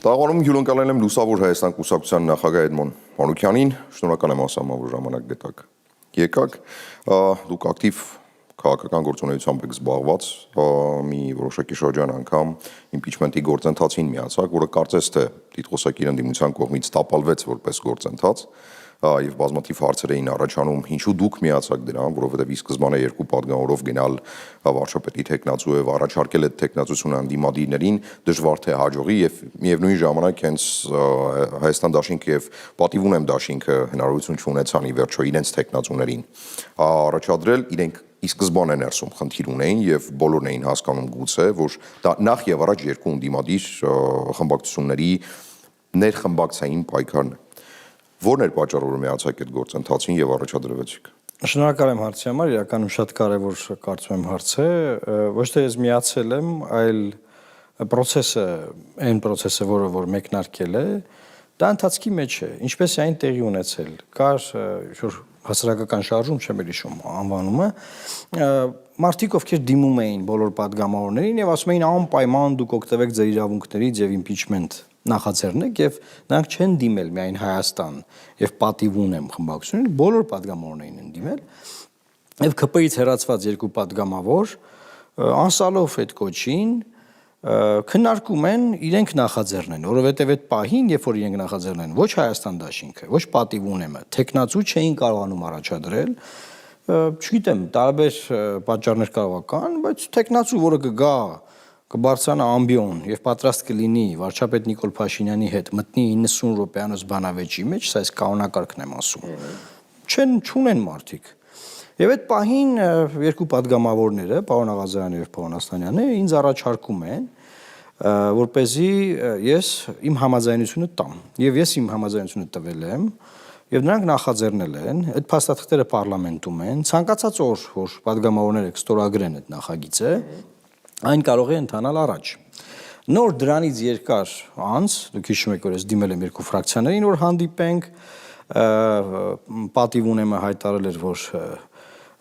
Տաղանում հյուրընկալել եմ Լուսավոր Հայաստան կուսակցության նախագահ Էդմոն Մանուկյանին, շնորհակալ եմ ասամա, որ ժամանակ գտաք։ Եկաք, դուք ակտիվ քաղաքական գործունեությամբ եք զբաղված, մի որոշակի շրջան անգամ իմպիչմենտի գործընթացին միացաք, որը կարծես թե տիտղոսակիր ընդդիմության կողմից տապալվեց որպես գործընթաց, եւ բազմաթիվ հարցեր էին առաջանում, ինչու դուք միացաք դրան, որովհետեւ ի սկզբանե երկու պատգամավորով գնալ վարչապետի տեխնացու եւ առաջարկել այդ տեխնացությունը անդիմադիրներին դժվար թե հաջողի եւ միևնույն ժամանակ հենց Հայաստան դաշինքը եւ պատիվ ունեմ դաշինքը հնարավորություն չունեցան ի վերջո իրենց տեխնացուներին առաջադրել, իրենք ի սկզբանե ներսում խնդիր ունեին եւ բոլորն էին հասկանում գուցե, որ դա նախ եւ առաջ երկու անդիմադիր խմբակցությունների ներխմբակցային պայքարն է։ Որն էր պատճառը, որ միացաք այդ գործընթացին եւ առաջադրվեցիք։ Շնորհակալ եմ հարցի համար, իրականում շատ կարեւոր կարծում եմ հարց է, ոչ թե ես միացել եմ, այլ process-ը, այն process-ը, որը որ մեկնարկել է, դա ընթացքի մեջ է, ինչպես է այն տեղի ունեցել։ Կար ինչ-որ հասարակական շարժում, չեմ հիշում անվանումը, մարդիկ ովքեր դիմում էին բոլոր պատգամավորներին եւ ասում էին անպայման դուք օգտվեք ձեր իրավունքներից եւ impeachment նախաձեռնեք եւ նրանք չեն դիմել միայն Հայաստան եւ պատիվ ունեմ խմբակցությունները, բոլոր պատգամավորներին են դիմել եւ ԿՊ-ից հեռացված երկու պատգամավոր անսալով այդ կոչին քննարկում են իրենք նախաձեռնեն, որովհետեւ այդ պահին, երբ որ իրենք նախաձեռնեն, ոչ Հայաստան դաշինքը, ոչ պատիվ ունեմը, տեխնացու չէին կարողանում առաջադրել, չգիտեմ, տարբեր պատճառներ կարող կան, բայց տեխնացու, որը կգա կբարձրանա ամբիոն եւ պատրաստ կլինի վարչապետ Նիկոլ Փաշինյանի հետ մտնի 90 րոպեանոց բանավեճի մեջ, սա այս կանոնակարգն եմ ասում։ Չունեն մարդիկ։ Եվ այդ պահին երկու պատգամավորները, պարոն Աղազարյանը եւ պարոն Աստանյանը, ինձ առաջարկում են, որպեսզի ես իմ համաձայնությունը տամ։ Եվ ես իմ համաձայնությունը տվել եմ, եւ նրանք նախաձեռնել են, այդ փաստաթղթերը պարլամենտում են, ցանկացած օր, որ պատգամավորները կստորագրեն այդ նախագիծը, այն կարող է ընթանալ առաջ։ Նոր դրանից երկար անց, դուք հիշում եք, որ ես դիմել եմ երկու ֆրակցիաներին, որ հանդիպենք, պատիվ ունեմը հայտարարել էր, որ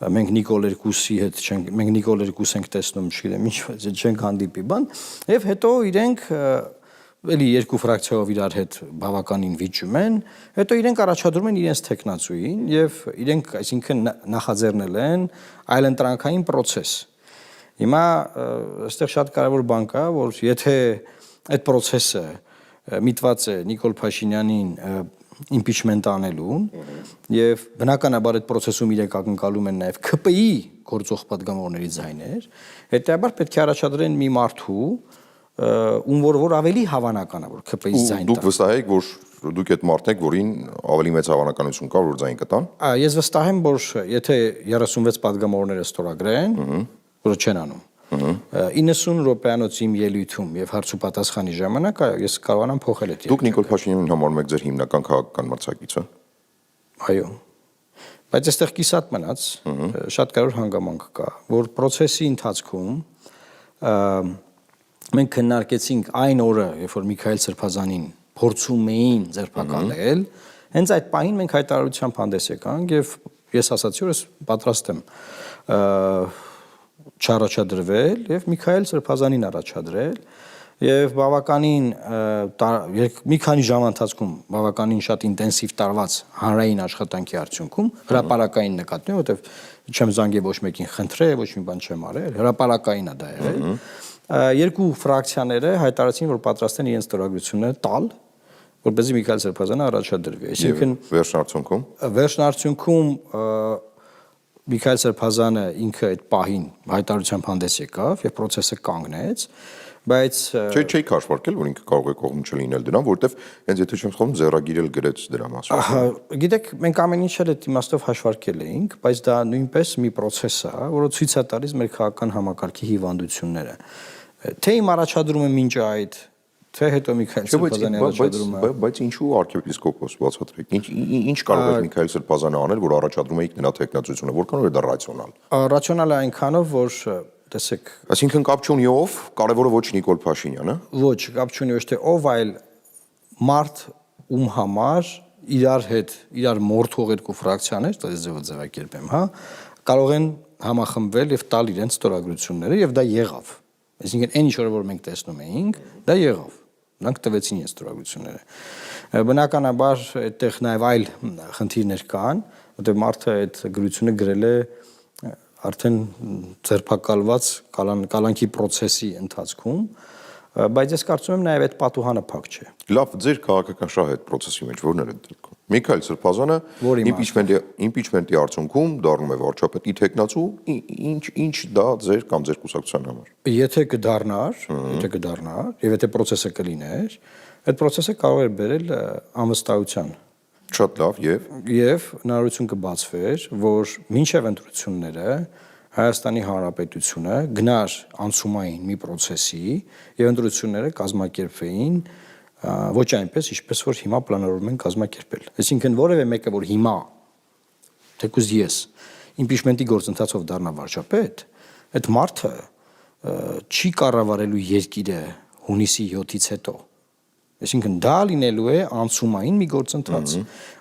մենք Նիկոլ Երկուսի հետ չենք, մենք Նիկոլ Երկուս ենք տեսնում, չգիտեմ, ինչ չենք հանդիպի բան, եւ հետո իրենք էլի երկու ֆրակցիայով իրար հետ բավականին վիճում են, հետո իրենք առաջադրում են իրենց տեխնացուին եւ իրենք, այսինքն նախաձեռնել են այլընտրանքային process։ Հիմա այստեղ շատ կարևոր բան կա, որ եթե այդ process-ը միտված է Նիկոլ Փաշինյանին impeachment անելուն եւ բնականաբար այդ process-ում իրենք ակնկալում են նաեւ ԿՊ-ի գործող պատգամավորների ձայներ, հետեւաբար պետք է առաջադրեն մի մարդու, ում որ ավելի հավանական է, որ ԿՊ-ից ձայն տա։ Դուք վստահ եք, որ դուք այդ մարդն եք, որին ավելի մեծ հավանականություն կա, որ ձայն կտան։ Ես վստահ եմ, որ եթե 36 պատգամավորները ստորագրեն, որը չեն անում, 90 րոպեանոց իմ ելույթում եւ հարց ու պատասխանի ժամանակ ես կարողանամ փոխել այդ։ Դուք Նիկոլ Փաշինյանին համարում եք ձեր հիմնական քաղաքական մրցակիցը։ Այո։ Բայց այստեղ կիսատ մնաց, շատ կարևոր հանգամանք կա, որ process-ի ընթացքում մենք քննարկեցինք այն օրը, երբ որ Միքայել Սրբազանին փորձում էին ձերբակալել, հենց այդ պահին մենք հայտարարությամբ հանդես եկանք եւ ես ասացի, որ ես պատրաստ եմ չառաջադրվել եւ Միքայել Սրբազանին առաջադրել եւ բավականին մի քանի ժամ ընթացքում բավականին շատ ինտենսիվ տարված հանրային աշխատանքի արդյունքում հրապարակային նկատմամբ, որովհետեւ չեմ զանգել ոչ մեկին խնդրել, ոչ մի բան չեմ արել, հրապարակային է դա եղել։ Երկու ֆրակցիաները հայտարարեցին, որ պատրաստ են իրենց ստորագրությունը տալ, որպեսզի Միքայել Սրբազանը առաջադրվի։ Այսինքն վերջնարդյունքում Միքայել Սրբազանը ինքը այդ պահին հայտարարությամբ հանդես եկավ եւ process-ը կանգնեց, բայց չէի քաշվարկել, որ ինքը կարող է կողմ չլինել դրան, որովհետեւ հենց եթե չեմ սխալվում ձեռագիրել գրեց դրա մասին։ Գիտեք, մենք ամեն ինչ էլ այդ իմաստով հաշվարկել էինք, բայց դա նույնպես մի process է, որը ցույց է տալիս մեր քաղաքական համակարգի հիվանդությունները։ Թե իմ առաջադրումը մինչ այդ թե հետո Միքայել Սրբազանի առաջադրումը, բայց ինչու arczepiskopos բացատրեք։ Ինչ կարող է Միքայել Սրբազանը անել, որ առաջադրում եք նրա տեխնացությունը, որքանով է դա ռացիոնալ։ Ռացիոնալ է այնքանով, որ տեսեք, այսինքն կապ չունի ով, կարևորը ոչ Նիկոլ Փաշինյանը։ Ոչ, կապ չունի ոչ թե ով, այլ մարդ ում համար իրար հետ, իրար մորթող երկու ֆրակցիաներ, դա ձևակերպեմ, հա, կարող են համախմբվել եւ տալ իրենց ստորագրությունները եւ դա եղավ։ Այսինքն այն ինչ որ մենք տեսնում էինք, դա եղավ։ Նրանք տվեցին իրենց ստորագրությունները։ Բնականաբար այդտեղ նաև այլ խնդիրներ կան, որտեղ մարդը այդ գրությունը գրել է արդեն ձերբակալված կալանքի process-ի ընթացքում, բայց ես կարծում եմ նաև այդ պատուհանը փակ չէ։ Լավ, ձեր քաղաքական շահը այդ process-ի մեջ որն էր այդ դեպքում։ Միքայել Սրբազանը impeachment-ի արդյունքում դառնում է վարչապետի թեկնածու, ինչ դա ձեր կամ ձեր կուսակցության համար։ Եթե կդառնար, եւ եթե process-ը կլիներ, այդ process-ը կարող էր բերել անվստահության։ Շատ լավ, եւ հնարավորություն կբացվեր, որ մինչեւ ընտրությունները Հայաստանի Հանրապետությունը գնար անցումային մի process-ի եւ ընտրությունները կազմակերպվեին ոչ այնպես, ինչպես որ հիմա պլանավորում են կազմակերպել։ Այսինքն որևէ մեկը, որ հիմա թեկուզ ես impeachment-ի գործընթացով դառնա վարչապետ, այդ մարդը չի կառավարելու երկիրը հունիսի 7-ից հետո։ Այսինքն դա լինելու է անցումային մի գործընթաց։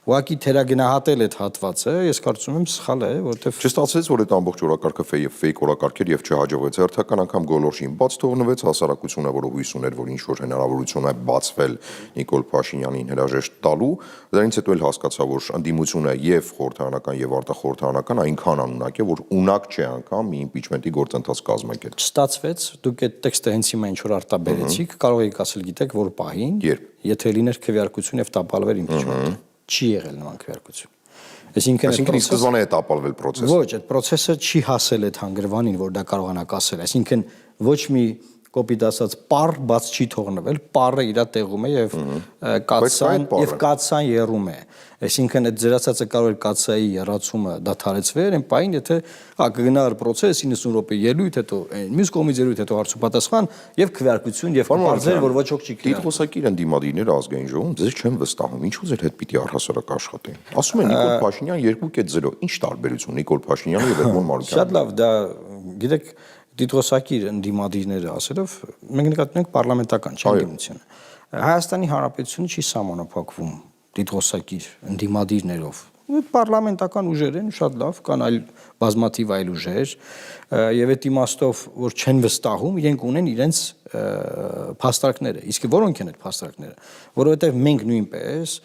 Ուղղակի թերագնահատել այդ հատվածը, ես կարծում եմ սխալ է, որովհետև չստացվեց, որ այդ ամբողջ օրակարգը fake օրակարգ էր եւ չհաջողվեց։ Հերթական անգամ գոլորշին բաց թողնվեց, հասարակությունը, որը հույս ուներ, որ ինչ որ հնարավորություն է բացվել Նիկոլ Փաշինյանին հրաժեշտ տալու, դրանից հետո էլ հասկացա, որ ընդդիմությունը եւ խորհրդարանական եւ արտախորհրդարանական այնքան անունակ է, որ ունակ չէ անգամ մի impeachment-ի գործընթաց կազմակերպել։ Ստացվեց, դուք այդ տեքստը հենց հիմա ինչ որ արտաբերեցիք, կարող եք ասել, գիտեք, որ պահին, եթե լիներ քվեարկություն եւ տապալվեր impeachment-ը, չի եղել նման քվեարկություն։ Այսինքն սկզբանե է տապալվել process-ը։ Ոչ, այդ process-ը չի հասել այդ հանգրվանին, որ դա կարողանա կասել։ Այսինքն ոչ մի կոպիտ ասած պար բաց չի թողնվել, պարը իր տեղում է եւ կացան եռում է։ Այսինքն այդ ձերացածը կարող է կացայի եռացումը դադարեցվեր, այն պայն եթե կգնար process 90 րոպե ելույթ, հետո մյուս կողմից ելույթ, հետո հարցուպատասխան եւ քվեարկություն եւ բարձր որ ոչ ոք չի քվեարկի։ Դիտողոսակիր ընդդիմադիրները ազգային ժողովում ձեզ չեն վստահում, ինչու ձեր հետ պիտի առհասարակ աշխատեն։ Ասում են Նիկոլ Փաշինյան 2.0, ինչ տարբերություն Նիկոլ Փաշինյանը եւ Էդմոն Մարուկյանը։ Շատ լավ, դա գիտեք դիտողոսակիր ընդդիմադիրները ասելով մենք նկատում ենք պարլամենտական չընդդիմությունը։ Հայաստանի Հանրապետությունը չի սահմանափակվում դիտողոսակիր ընդդիմադիրներով։ Պարլամենտական ուժեր են, շատ լավ, կան այլ բազմաթիվ այլ ուժեր եւ այդ իմաստով որ չեն վստահում, իրենք ունեն իրենց փաստարկները։ Իսկ որոնք են այդ փաստարկները, որովհետեւ մենք նույնպես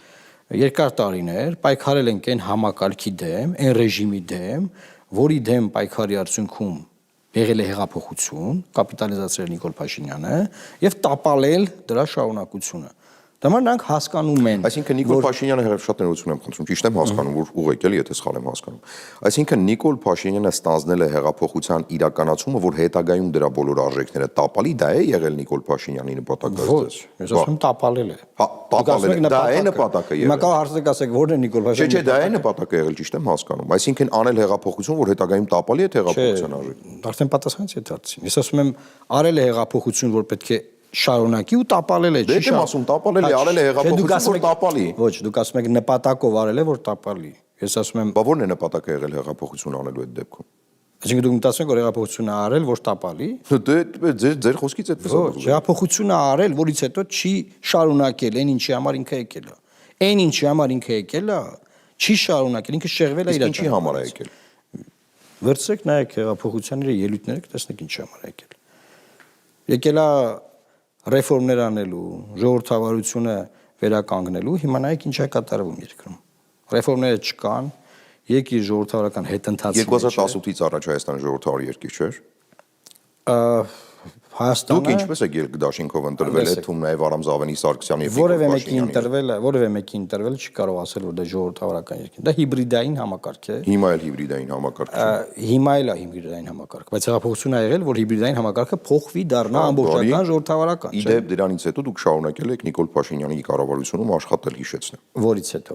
երկար տարիներ պայքարել ենք այն համակարգի դեմ, այն ռեժիմի դեմ, որի դեմ պայքարի արդյունքում եղել է հեղափոխություն, կապիտալիզացրել Նիկոլ Փաշինյանը եւ տապալել դրա շարունակությունը։ Դամար նրանք հասկանում են։ Այսինքն Նիկոլ Փաշինյանը շատ ներողություն եմ խնդրում, ճիշտ եմ հասկանում, որ ուղղակի էլի եթե սխալ եմ հասկանում։ Այսինքն Նիկոլ Փաշինյանը ստանձնել է հեղափոխության իրականացումը, որ հետագայում դրա բոլոր արժեքները տապալի, դա է եղել Նիկոլ Փաշինյանի նպատակը։ Ոչ, ես ասում եմ տապալել է։ Հա, տապալել է, դա է նպատակը եղել։ Հիմա կարող հարցեք ասեք, ո՞րն է Նիկոլ Փաշինյանը։ Չէ, դա է նպատակը եղել, ճիշտ եմ հասկանում։ Այսինքն անել հեղափոխություն, որ հետագայում տապալի այդ հեղափոխության արժեքները։ Արդեն պատասխանեցի այդ հարցին։ Ես ասում եմ արել է հեղափոխություն, որ պետք է շարունակի ու տապալել է, չի շարունակի։ Դե ասում տապալել է, արել է հեղափոխություն, որ տապալի։ Ոչ, դուք ասում եք նպատակով արել է, որ տապալի։ Ես ասում եմ, բա ո՞րն է նպատակը եղել հեղափոխություն անելու այդ դեպքում։ Այսինքն դուք մտածում եք, որ հեղափոխությունը արել, որ տապալի։ Դե ձեր խոսքից այդպես է։ Ոչ, հեղափոխությունը արել, որից հետո չի շարունակել այն ինչի համար ինքը եկել է։ Այն ինչի համար ինքը եկել է, չի շարունակել, ինքը շեղվել է իր ինչի համար է եկել։ Վերցրեք նայեք հեղափոխության իր ելույթները, կտեսնեք ինչի համար է եկել։ Եկել է ռեֆորմներ անելու, ժողովրդավարությունը վերականգնելու, հիմա նայեք ինչ է կատարվում երկրում։ Ռեֆորմները չկան, երկիր ժողովրդավարական հետընթացի 2018-ից առաջ Հայաստանը ժողովրդավար երկիր չէր։ Հայաստանը Դուք ինչպես եք երկդաշինքով ընտրվել եք թվում նաև Արամ Զավենի Սարգսյանի եւ որևէ մեկի ընտրվել չի կարող ասել որ դա ժողովրդավարական երկիր է։ Դա հիբրիդային համակարգ է։ Հիմա էլ հիբրիդային համակարգ է։ Հիմա էլ է հիբրիդային համակարգ, բայց հեղափոխություն ա եղել, որ հիբրիդային համակարգը փոխվի դառնա ամբողջական ժողովրդավարական։ Իդեպ դրանից հետո դուք շարունակել եք Նիկոլ Փաշինյանի կառավարությունում աշխատել, հիշեցնեմ։ Որից հետո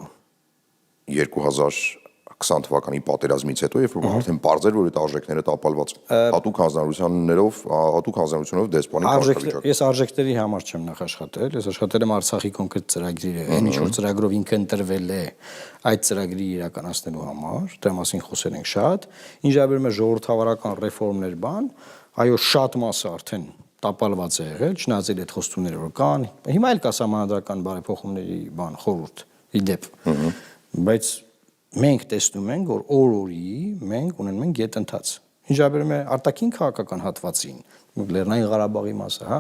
2020 թվականի պատերազմից հետո, երբ որ արդեն պարզ էր, որ այդ արժեքները տապալված են։ Հատուկ հանձնարարություններով դեսպանի կարգավիճակ։ Ես արժեքների համար չեմ նախ աշխատել, ես աշխատել եմ Արցախի կոնկրետ ծրագրի, այն ինչ որ ծրագրով ինքը ընտրվել է այդ ծրագրի իրականացնելու համար, դրա մասին խոսել ենք շատ։ Ինչ վերաբերում է ժողովրդավարական ռեֆորմներ բան, այո, շատ մասը արդեն տապալված է եղել, չնայած այդ խոստումները որ կան։ Հիմա էլ կա սահմանադրական բարեփոխումների բան խորհուրդ իդեպ։ Բայց մենք տեսնում ենք, որ օր-օրի մենք ունենում ենք գետընթաց։ Ինչ վերաբերում է արտաքին քաղաքական հատվածին, Լեռնային Ղարաբաղի մասը, հա,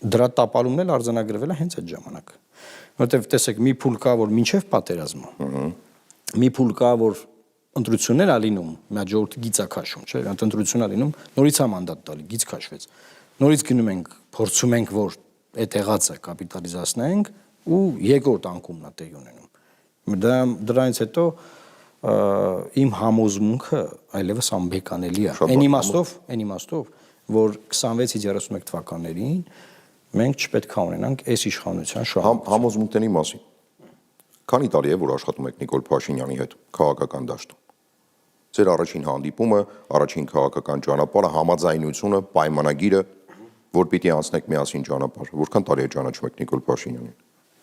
դրա տապալումն էլ արձանագրվել է հենց այդ ժամանակ։ Որտեվ տեսեք, մի փուլ կա, որ մինչև պատերազմը, մի փուլ կա, որ ընտրություններ ա լինում, մի ժողովուրդը գիծ ա քաշում, չէ՞, ընտրություն ա լինում, նորից ա մանդատ տալի, գիծ քաշվեց։ Նորից գնում ենք, փորձում ենք, որ այդ եղածը կապիտալիզացնենք ու երկրորդ անկումն ա տեղի ունենում։ Դրանից հետո իմ համոզմունքը այլևս անբեկանելի է։ Այն իմաստով, որ 26-ից 31 թվականներին մենք չպետք է ունենանք այս իշխանության շահ։ Համոզմունքների մասին։ Քանի տարի է, որ աշխատում եք Նիկոլ Փաշինյանի հետ քաղաքական դաշտում։ Ձեր առաջին հանդիպումը, առաջին քաղաքական ճանապարհը, համաձայնությունը, պայմանագիրը, որ պիտի անցնեք միասին ճանապարհ։ Որքան տարի է ճանաչում եք Նիկոլ Փաշինյանին։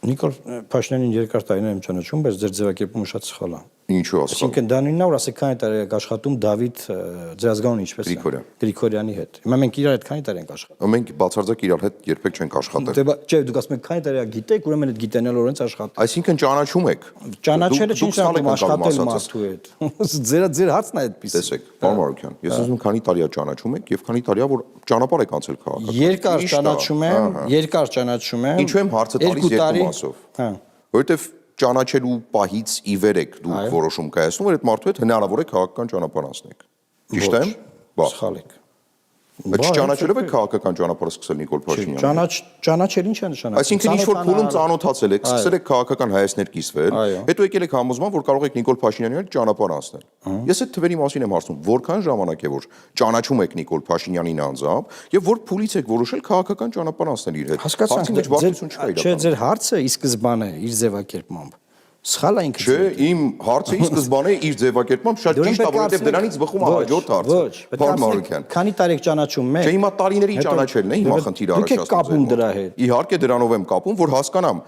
Նիկոլ Փաշինյանին երկար տարիներ եմ ճանաչում, բայց ձեր ձևակերպումը շատ սխալ է։ Ինչու՞ ասա։ Այսինքն դա նույնն է, որ ասեք քանի տարի եք աշխատում Դավիթ Ձերազգանուն ինչպես է։ Գրիգորյանի հետ։ Հիմա մենք իրար հետ քանի տարի ենք աշխատում։ Մենք բացարձակ իրար հետ երբեք չենք աշխատել։ Դե չէ, դուք ասում եք քանի տարի գիտեք, ուրեմն այդ գիտենալով ոնց աշխատում։ Այսինքն ճանաչում եք։ Ճանաչելը չի նշանակում աշխատել մարդու հետ։ Ձեր հարցն է այդպես։ Տեսեք, պարոն Մարուկյան, ես ուզում քանի տարի է ճանաչում եք եւ քանի տարի է որ ճանապարհ եք անցել քաղաքական։ Երկար ճանաչում եմ։ Ինչու եմ հարցը տալիս երկու մասով։ Հա։ Որովհետեւ ճանաչելու պահից ի վեր եք դուք որոշում կայացնում, որ այդ մարդու հետ հնարավոր է քաղաքական ճանապարհ անցնեք։ Ճիշտ եմ։ Սխալ եք։ Չճանաչելով եք քաղաքական ճանապարհը սկսել Նիկոլ Փաշինյանը։ Ճանաչել ինչ է նշանակում։ Այսինքն ինչ որ փուլում ծանոթացել եք, սկսել եք քաղաքական հայացքներ կիսվել, հետո եկել եք համոզման, որ կարող եք Նիկոլ Փաշինյանի հետ ճանապարհ անցնել։ Ես այդ թվերի մասին եմ հարցնում, որքան ժամանակ է որ ճանաչում եք Նիկոլ Փաշինյանին անձամբ եւ որ փուլից եք որոշել քաղաքական ճանապարհ անցնել իր հետ։ Հասկացանք, մեջ բացություն չկա իրական։ Չէ, ձեր հարցը ի սկզբանե իր ձևակերպմամբ սխալ է ինքը։ Չէ, իմ հարցը ի սկզբանե իր ձևակերպմամբ շատ ճիշտ է, որովհետև դրանից բխում է հաջորդ հարցը։ Պարոն Մարուկյան, քանի տարի եք ճանաչում մեկ։ Չէ, հիմա տարիների ճանաչելն է հիմա խնդիրը առաջացնում։ Դուք եք կապում դրա հետ։ Իհարկե դրանով եմ կապում, որ հասկանամ։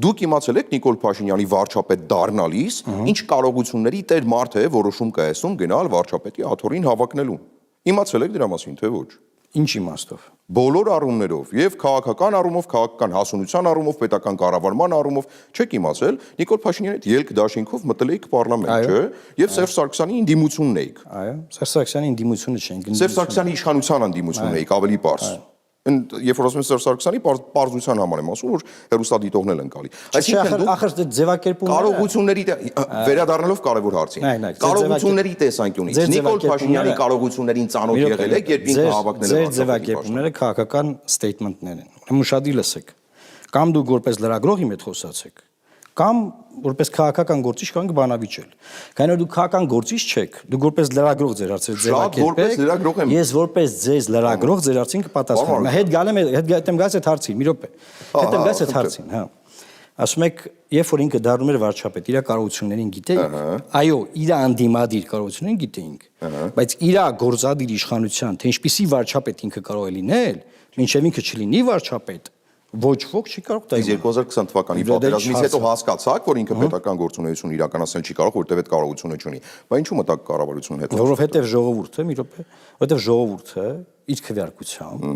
Դուք իմացել եք Նիկոլ Փաշինյանի վարչապետ դառնալիս, ինչ կարողությունների տեր մարդ է որոշում կայացնում գնալ վարչապետի աթոռին հավակնելու։ Իմացել եք դրա մասին, թե ոչ։ Ինչ իմաստով։ Բոլոր առումներով, եւ քաղաքական առումով, քաղաքական հասունության առումով, պետական կառավարման առումով, չեք իմացել, Նիկոլ Փաշինյանի հետ ելք դաշինքով մտել եք պարլամենտ, չէ՞, եւ Սերժ Սարգսյանի ընդդիմությունն էիք։ Այո, Սերժ Սարգսյանի ընդդիմությունը չենք։ Սերժ Սարգսյանի իշխանության ընդդիմությունն էիք, ավելի պարզ։ Երբ որ ասում եմ Սերժ Սարգսյանի, պարզության համար եմ ասում, որ հերոստադիտողն էլ ընկալի։ Այսինքն ախր ձևակերպումները կարողությունների վերադառնալով կարևոր հարցին։ Կարողությունների տեսանկյունից Նիկոլ Փաշինյանի կարողություններին ծանոթ եղել եք, երբ ինքը հավակնել է։ Ձեր ձևակերպումները քաղաքական ստեյթմենտներ են։ Ուրեմն ուշադիր լսեք։ Կամ դուք որպես լրագրող իմ հետ խոսացեք, կամ որպես քաղաքական գործիչ կարող եք բանավիճել։ Քանի որ դուք քաղաքական գործիչ չեք, դուք որպես լրագրող ձեր հարցերը ձևակերպեք։ Ես որպես ձեզ լրագրող ձեր հարցին կպատասխանեմ։ Հետ գալեմ, հետ եմ գալիս այդ հարցին, մի րոպե։ Հետ եմ գալիս այդ հարցին, հա։ Ասում եք, երբ որ ինքը դառնում էր վարչապետ, իր կարողություններին գիտեիք։ Այո, իր անդիմադիր կարողություններին գիտեինք, բայց իր գործադիր իշխանության, թե ինչպիսի վարչապետ ինքը կարող է լինել, մինչև ինքը չլինի վարչապետ, ոչ ոք չի կարող դա։ 2020 թվականի պատերազմից հետո հասկացաք, որ ինքը պետական գործունեություն իրականացնել չի կարող, որտեղ այդ կարողությունը չունի։ Բայց ինչու մտակ կառավարությունը հետո։ Որովհետև ժողովուրդը, մի րոպե, որովհետև ժողովուրդը իր քվեարկությամբ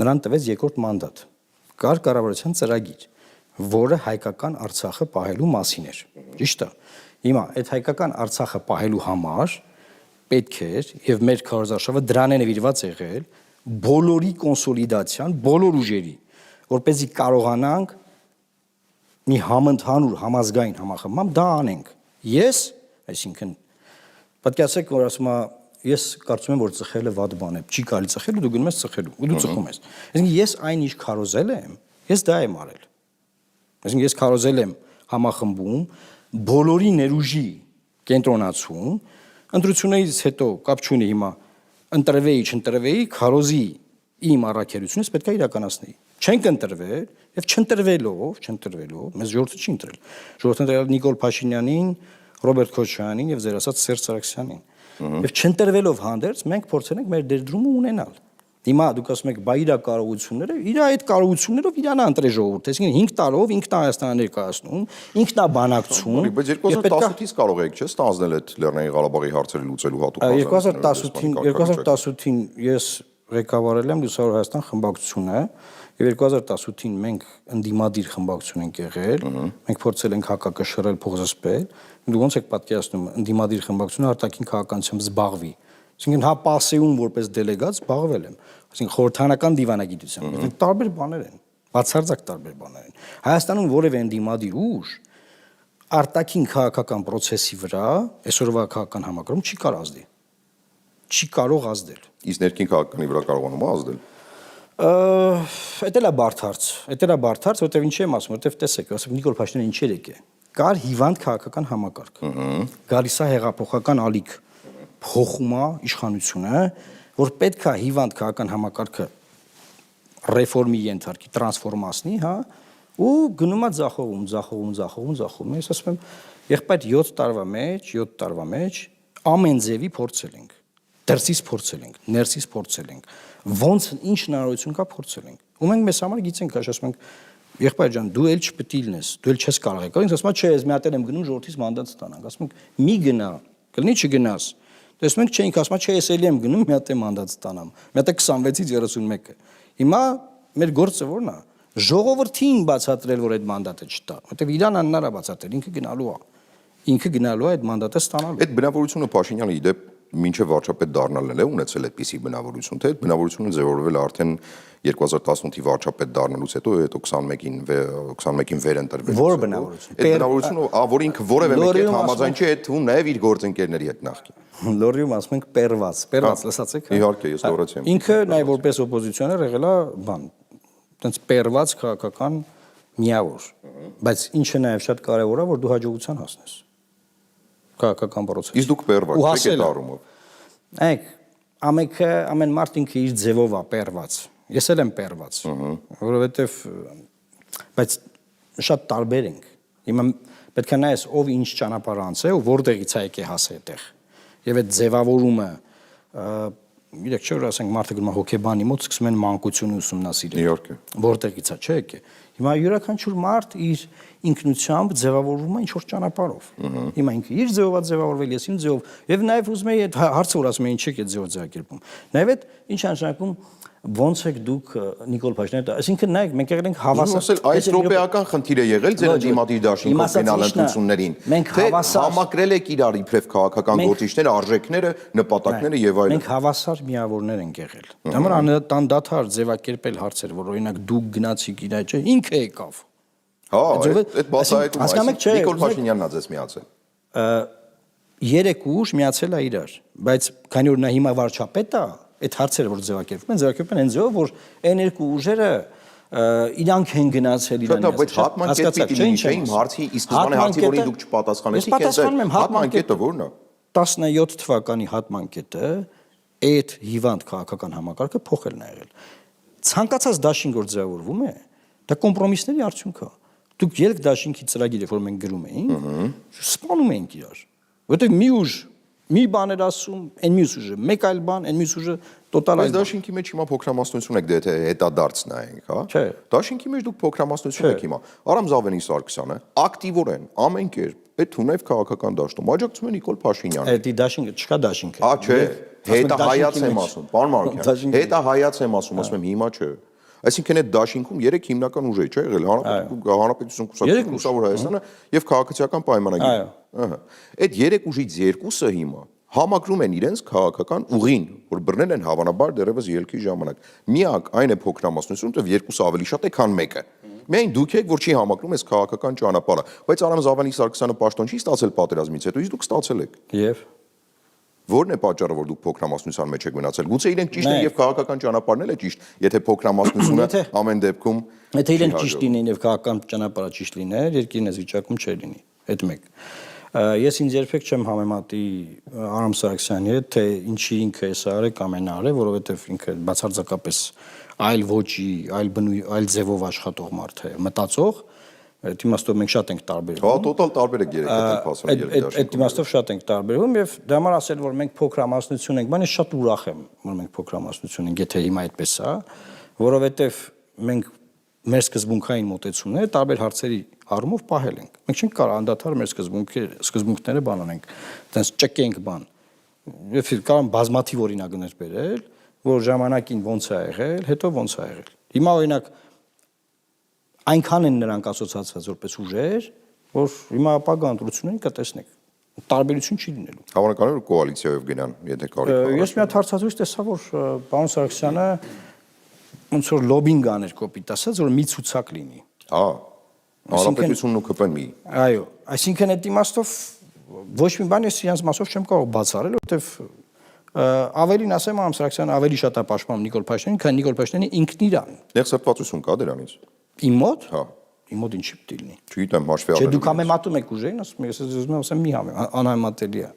նրան տվեց երկրորդ մանդատ։ Կար կառավարության ծրագիր, որը հայկական Արցախը պահելու մասին էր։ Ճիշտ է։ Հիմա այդ հայկական Արցախը պահելու համար պետք էր եւ մեր քարոզարշավը դրան է նվիրված եղել բոլորի կոնսոլիդացիան, բոլոր ուժերի, որպեսզի կարողանանք մի համընդհանուր համազգային համախմբում դա անենք։ Ես, այսինքն, պետք է ասեք, որ ասում եմ, ես կարծում եմ, որ ծխելը վատ բան է, չի կարելի ծխել, դու գնում ես ծխելու, ու դու ծխում ես։ Այսինքն ես այն ինչ քարոզել եմ, ես դա եմ արել։ Այսինքն ես քարոզել եմ համախմբում բոլորի ներուժի կենտրոնացում, ընտրություններից հետո կապ չունի հիմա ընտրվեի, չընտրվեի, քարոզի իմ առաքելությունից պետք է իրականացնեի։ Չենք ընտրվել եւ չընտրվելով, մեզ ժողովուրդը չի ընտրել։ Ժողովուրդը ընտրել Նիկոլ Փաշինյանին, Ռոբերտ Քոչարյանին եւ Զերասած Սերժ Սարգսյանին։ Եվ չընտրվելով հանդերձ մենք փորձել ենք մեր դերդրումը ունենալ։ Հիմա դուք ասում եք, բա իր կարողությունները, իր այդ կարողություններով իրանա ընտրել ժողովուրդը, այսինքն 5 տարով ինքն է Հայաստանը ներկայացնում, ինքն է բանակցում։ Բայց 2018-ից կարող եք չէ՞ ստանձնել այդ Լեռնային Ղարաբաղի հարցերը լուծելու հատուկ 2018-ին ես ղեկավարել եմ Լուսավոր Հայաստան խմբակցությունը եւ 2018-ին մենք ընդդիմադիր խմբակցություն ենք եղել, մենք փորձել ենք հակակշռել, փոխզսպել։ Դուք ոնց եք պատկերացնում ընդդիմադիր խմբակցությունը արտաքին քաղաքականությամբ զբաղվի։ Այսինքն հա պասեում որպես դելեգատ զբաղվել եմ, այսինքն խորհրդանական դիվանագիտությամբ, տարբեր բաներ են։ Բացարձակ տարբեր բաներ են։ Հայաստանում որևէ ընդդիմադիր ուժ արտաքին քաղաքական process-ի վրա այսօրվա քաղաքական համակարգում չի կարող ազդել։ Չի կարող ազդել։ Իսկ ներքին քաղաքականի վրա կարողանում է ազդել։ Էդ էլա բարդ հարց, որտեվ ինչի եմ ասում, որտեվ տեսեք, ասեք Նիկոլ Փաշինյանը ինչեր եկե։ Կար հիվանդ քաղաքական համակարգ։ Գալիս է հեղափոխական ալիք, փոխում է իշխանությունը, որ պետք է հիվանդ քաղաքական համակարգը ռեֆորմի ենթարկի, տրանսֆորմացնի, հա, ու գնում է ձախողում։ Ես ասում եմ, եղբայր 7 տարվա մեջ ամեն ձևի փորձել ենք։ Դրսից փորձել ենք, ներսից փորձել ենք։ Ոնց ինչ հնարավորություն կա փորձել ենք։ Ու մենք մեզ համար գիտենք, ասում ենք, եղբայր ջան, դու էլ չպետք է լինես, դու էլ չես կարող եկալ։ Ինձ ասում է, չէ, ես մի հատ եմ գնում ժողովրդից մանդատ ստանանք։ Ասում ենք, մի գնա, կլինի չգնաս։ Տեսնում ենք, չէինք ասում, չէ, ես էլի եմ գնում, մի հատ եմ մանդատ ստանամ։ Մի հատ 26-ից 31-ը։ Հիմա մեր գործը ո՞րն է։ Ժողովրդին բացատրել, որ այդ մանդատը չտա, որտեվ իրան անհնար է բացատրել, ինքը գնալու է այդ մանդատը ստանալու։ Այդ բնավորությունը Փաշինյանը իդեպ մինչև վարչապետ դառնալն է ունեցել այդպիսի բնավորություն, թե այդ բնավորությունը ձևավորվել է արդեն 2018-ի վարչապետ դառնալուց հետո, հետո 21-ին վերընտրվելուց։ Որ բնավորություն։ Այդ բնավորությունը, որ ինքը որևէ մեկի հետ համաձայն չի, այդ ու նաև իր գործընկերների հետ նախկին։ Լոռիում ասում ենք պերված, լսացեք։ Իհարկե, ես լոռացի եմ։ Ինքը նաև որպես օպոզիցիոներ եղել է բան, այտենց պերված քաղաքական միավոր, բայց ինչը նաև շատ կարևոր է, որ դու հաջողության հասնես քաղաքական process։ Իսկ դուք պերված չեք այդ առումով։ Այք ամեն մարդ ինքը իր ձևով է պերված։ Ես էլ եմ պերված, որովհետև բայց շատ տարբեր ենք։ Հիմա պետք է նայես ով ինչ ճանապարհ անցե ու որտեղից է եկե հասե այդտեղ։ Եվ այդ ձևավորումը իրեք չէ որ ասենք մարդը գնում է հոկեբանի մոտ սկսում են մանկությունը ուսումնասիրել։ Իհարկե։ Որտեղից է, չէ՞ եկե։ Հիմա յուրաքանչյուր մարդ իր ինքնությամբ ձևավորվում է ինչ որ ճանապարհով։ Հիմա ինքը իր ձևով է ձևավորվել, ես իմ ձևով։ Եվ նաև ուզում եի այդ հարցը որ ասում եմ ինչ եք այդ ձևով ձևակերպում։ Նաև այդ ինչ անշանակում ոնց եք դուք Նիկոլ Փաշինյանը, այսինքն նայեք, մենք եղել ենք հավասար։ Այս ռոպեական խնդիր է եղել ձեր դիմադիր դաշինքով գնալ ընդունություններին։ Թե համակրել եք իրար իբրև քաղաքական գործիչները, արժեքները, նպատակները եւ այլն։ Մենք հավասար միավորներ ենք եղել։ Դա համար անդադար ձևակերպել հարցեր, որ օրինակ դուք գնացիք իր չէ, ինքը եկավ։ Հա, այդ բացահայտումը Նիկոլ Փաշինյանն է ձեզ միացել։ 3 ուժ միացել է իրար, բայց քանի որ նա հիմա վարչապետ է, այդ հարցերը որ ձևակերպում են հենց ձևով, որ այն 2 ուժերը իրանք են գնացել իրան։ Բայց հատման կետը պիտի լինի, չէ՞, իմ հարցի իսկ բանը հարցի, որին դուք չպատասխանեցիք, հատման կետը ո՞րն է։ 17 թվականի հատման կետը այդ հիվանդ քաղաքական համակարգը փոխելն է եղել։ Ցանկացած դաշինք որ ձևավորվում է, դա կոմպրոմիսների արդյունք է։ Դուք ելք դաշինքի ծրագիրը, որ մենք գրում էինք, սպանում էինք իրար։ Որտեղ մի ուժ մի բան էր ասում, այն մյուս ուժը, մեկ այլ բան, այն մյուս ուժը տոտալ այլ։ Բայց դաշինքի մեջ հիմա փոքրամասնություն եք, դե հետադարձ նայենք, հա։ Չէ։ Դաշինքի մեջ դուք փոքրամասնություն եք հիմա։ Արամ Զավենի Սարգսյանը ակտիվորեն ամեն կերպ այդ թունև քաղաքական դաշտում աջակցում է Նիկոլ Փաշինյանին։ Այդ դաշինքը չկա դաշինքը։ Հա, չէ, հետահայաց եմ ասում, պարոն Մարուկյան։ Հետահայաց եմ ասում եմ հիմա չէ։ Այսինքն այդ դաշինքում 3 հիմնական ուժ է, չէ՞ եղել, Հանրապետություն կուսակցություն, Լուսավոր Հայաստանը եւ քաղաքացիական պայմանագիր։ Ահա։ Այդ 3 ուժից 2-ը հիմա համակրում են իրենց քաղաքական ուղին, որ բռնել են հավանաբար դեռևս ելքի ժամանակ։ Միակ այն է փոքրամասնությունը, որ 2-ը ավելի շատ է, քան 1-ը։ Միայն դուք եք, որ չի համակրում այս քաղաքական ճանապարհը, բայց Արամ Զավենի Սարգսյանը պաշտոն չի ստացել պատերազմից հետո, իսկ դուք ստացել եք։ Եվ Որն է պատճառը, որ դուք փոքրամասնության մեջ եք մնացել։ Գուցե իրենք ճիշտ են եւ քաղաքական ճանապարհն էլ է ճիշտ, եթե փոքրամասնությունը ամեն դեպքում եթե իրենք ճիշտ լինեն եւ քաղաքական ճանապարհը ճիշտ լիներ, երկիրն այս վիճակում չէր լինի։ Այդ մեկ։ Ես ինձ երբեք չեմ համեմատի Արամ Սարգսյանի հետ, թե ինչի ինքը էս արել կամ այն արել, որովհետեւ ինքը բացարձակապես այլ ոճի, այլ ձևով աշխատող մարդ է, մտածող։ Այդ իմաստով մենք շատ ենք տարբերվում։ Հա, տոտալ տարբեր եք երեք դեպքերում։ Այդ իմաստով շատ ենք տարբերվում եւ դա համար ասել որ մենք փոքրամասնություն ենք, բանը շատ ուրախ եմ, որ մենք փոքրամասնություն ենք, եթե հիմա այդպես է, որովհետեւ մենք մեր սկզբունքային մոտեցումները տարբեր հարցերի առումով պահել ենք։ Մենք չենք կարող անդադար մեր սկզբունքները բան անենք, այտենց ճկենք բան։ Եվ կարող բազմաթիվ օրինակներ բերել, որ ժամանակին ոնց է եղել, հետո ոնց է եղել։ Հիմա օրինակ այնքան են նրանք ասոցացված որպես ուժեր, որ հիմա ապագա ընտրություններին կտեսնեք։ Տարբերություն չի լինելու։ Հավանական է որ կոալիցիայով գնան, եթե կարիք կա։ Ես մի հատ հարցազրույց տեսա, որ պարոն Սարգսյանը ոնց որ լոբինգ աներ կոպիտ ասած, որ մի ցուցակ լինի։ Հանրապետությունն ու ԿՊ-ն մի։ Այո, այսինքն այդ իմաստով ոչ մի բան ես իրանց մասով չեմ կարող բացառել, որովհետև ավելին ասեմ, Արամ Սարգսյանը ավելի շատ է պաշտպանում Նիկոլ Փաշինյանին, քան Նիկոլ Փաշինյանը ինքն իրան։ Ներսրտվածություն կա դրանից։ Իմ մոտ։ Հա։ Իմ մոտ ինչի պետք է լինի։ Չգիտեմ, հաշվի Չէ, առնելու։ դուք համեմատում եք ուժերին, ասում եք, ես ուզում եմ ասեմ մի անհամեմատելի է։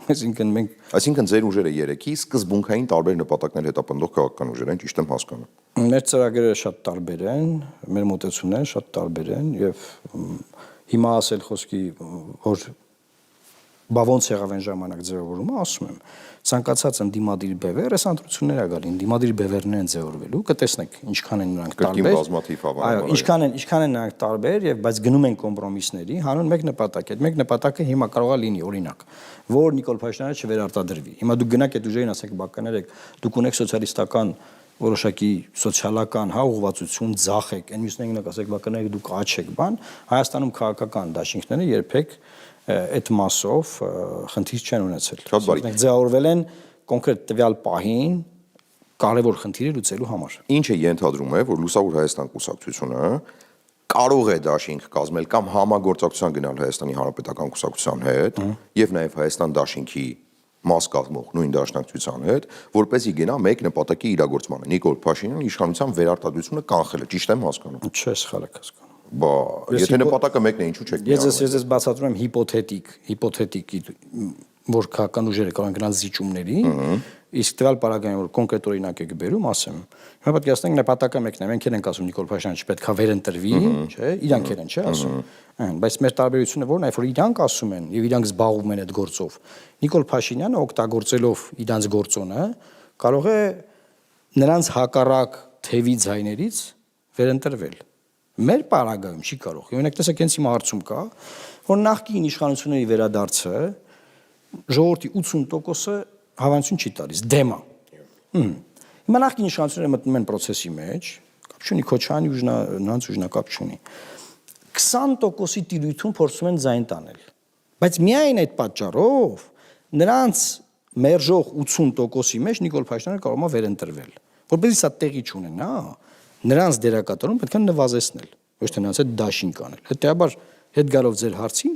Այսինքն մենք Այսինքն ձեր ուժերը երեքի սկզբունքային տարբեր նպատակներ հետապնդող քաղաքական ուժեր են, ճիշտ եմ հասկանում։ մեր ծրագրերը շատ տարբեր են, մեր մոտեցումները շատ տարբեր են եւ հիմա ասել խոսքի որ բա ոնց եղավ այն ժամանակ ձևավորումը, ասում եմ, ցանկացած ընդդիմադիր բևեր, այս ընտրություններ ա գալի, ընդդիմադիր բևերներ են ձևորվելու, կտեսնեք ինչքան են նրանք տարբեր։ Այո, ինչքան են նրանք տարբեր եւ բայց գնում են կոմպրոմիսների, հանուն մեկ նպատակ է։ Մեկ նպատակը հիմա կարող է լինի, օրինակ, որ Նիկոլ Փաշինյանը չվերարտադրվի։ Հիմա դուք գնաք այդ ուժերին ասեք, բականերեք, դուք ունեք սոցիալիստական որոշակի սոցիալական ուղղվածություն, ձախ եք, այն մյուսներին ասեք, բականերեք, դուք աչ եք, բան, Հայաստանում քաղաքական դաշինքները երբեք այդ մասով խնդիր չեն ունեցել։ Նրանք ձևավորվել են կոնկրետ տվյալ պահին կարևոր խնդիրը լուծելու համար։ Ինչը ենթադրում է, որ Լուսավոր Հայաստան կուսակցությունը կարող է դաշինք կազմել կամ համագործակցության գնալ Հայաստանի Հանրապետական կուսակցության հետ եւ նաեւ Հայաստան դաշինքի մաս կազմող նույն դաշնակցության հետ, որպեսզի գնա մեկ նպատակի իրագործմանը։ Նիկոլ Փաշինյանի իշխանության վերարտադրությունը կանխելը, ճիշտ եմ հասկանում։ Չէ, սխալ եք հասկանում։ Բա եթե նպատակը մեկն է, ինչու՞ չեք միանում։ Ես բացատրում եմ հիպոթետիկ, որ քաղաքական ուժերը կարող են գնալ զիջումների, իսկ տվյալ պարագայում որ կոնկրետ օրինակ եք բերում, ասեմ։ Հիմա պետք է ասենք նպատակը մեկն է, մենք ենք ասում Նիկոլ Փաշինյանը չպետք է վերընտրվի, չէ՞, իրանք են, չէ՞ ասում։ Բայց մեր տարբերությունը որն է, որ իրանք ասում են եւ իրանք զբաղվում են այդ գործով։ Նիկոլ Փաշինյանը օգտագործելով իրանք գործոնը կարող է նրանց հակառակ թևի ձայներից վերընտրվել։ Մեր պարագայում չի կարող։ Օրինակ տեսեք, հենց հիմա հարցում կա, որ նախկին իշխանությունների վերադարձը ժողովրդի 80%-ը հավանություն չի տալիս, դեմ է։ Հիմա նախկին իշխանությունները մտնում են process-ի մեջ, կապ չունի Քոչարյանի ուժնա, նրանց ուժնա կապ չունի։ 20%-ի տիրույթում փորձում են ձայն տանել։ Բայց միայն այդ պատճառով նրանց մերժող 80%-ի մեջ Նիկոլ Փաշինյանը կարող է վերընտրվել։ Որպեսզի սա տեղի չունենա, նրանց դերակատարում պետք է նվազեցնել, ոչ թե նրանց հետ դաշինք անել։ Հետեւաբար հետ գալով ձեր հարցին,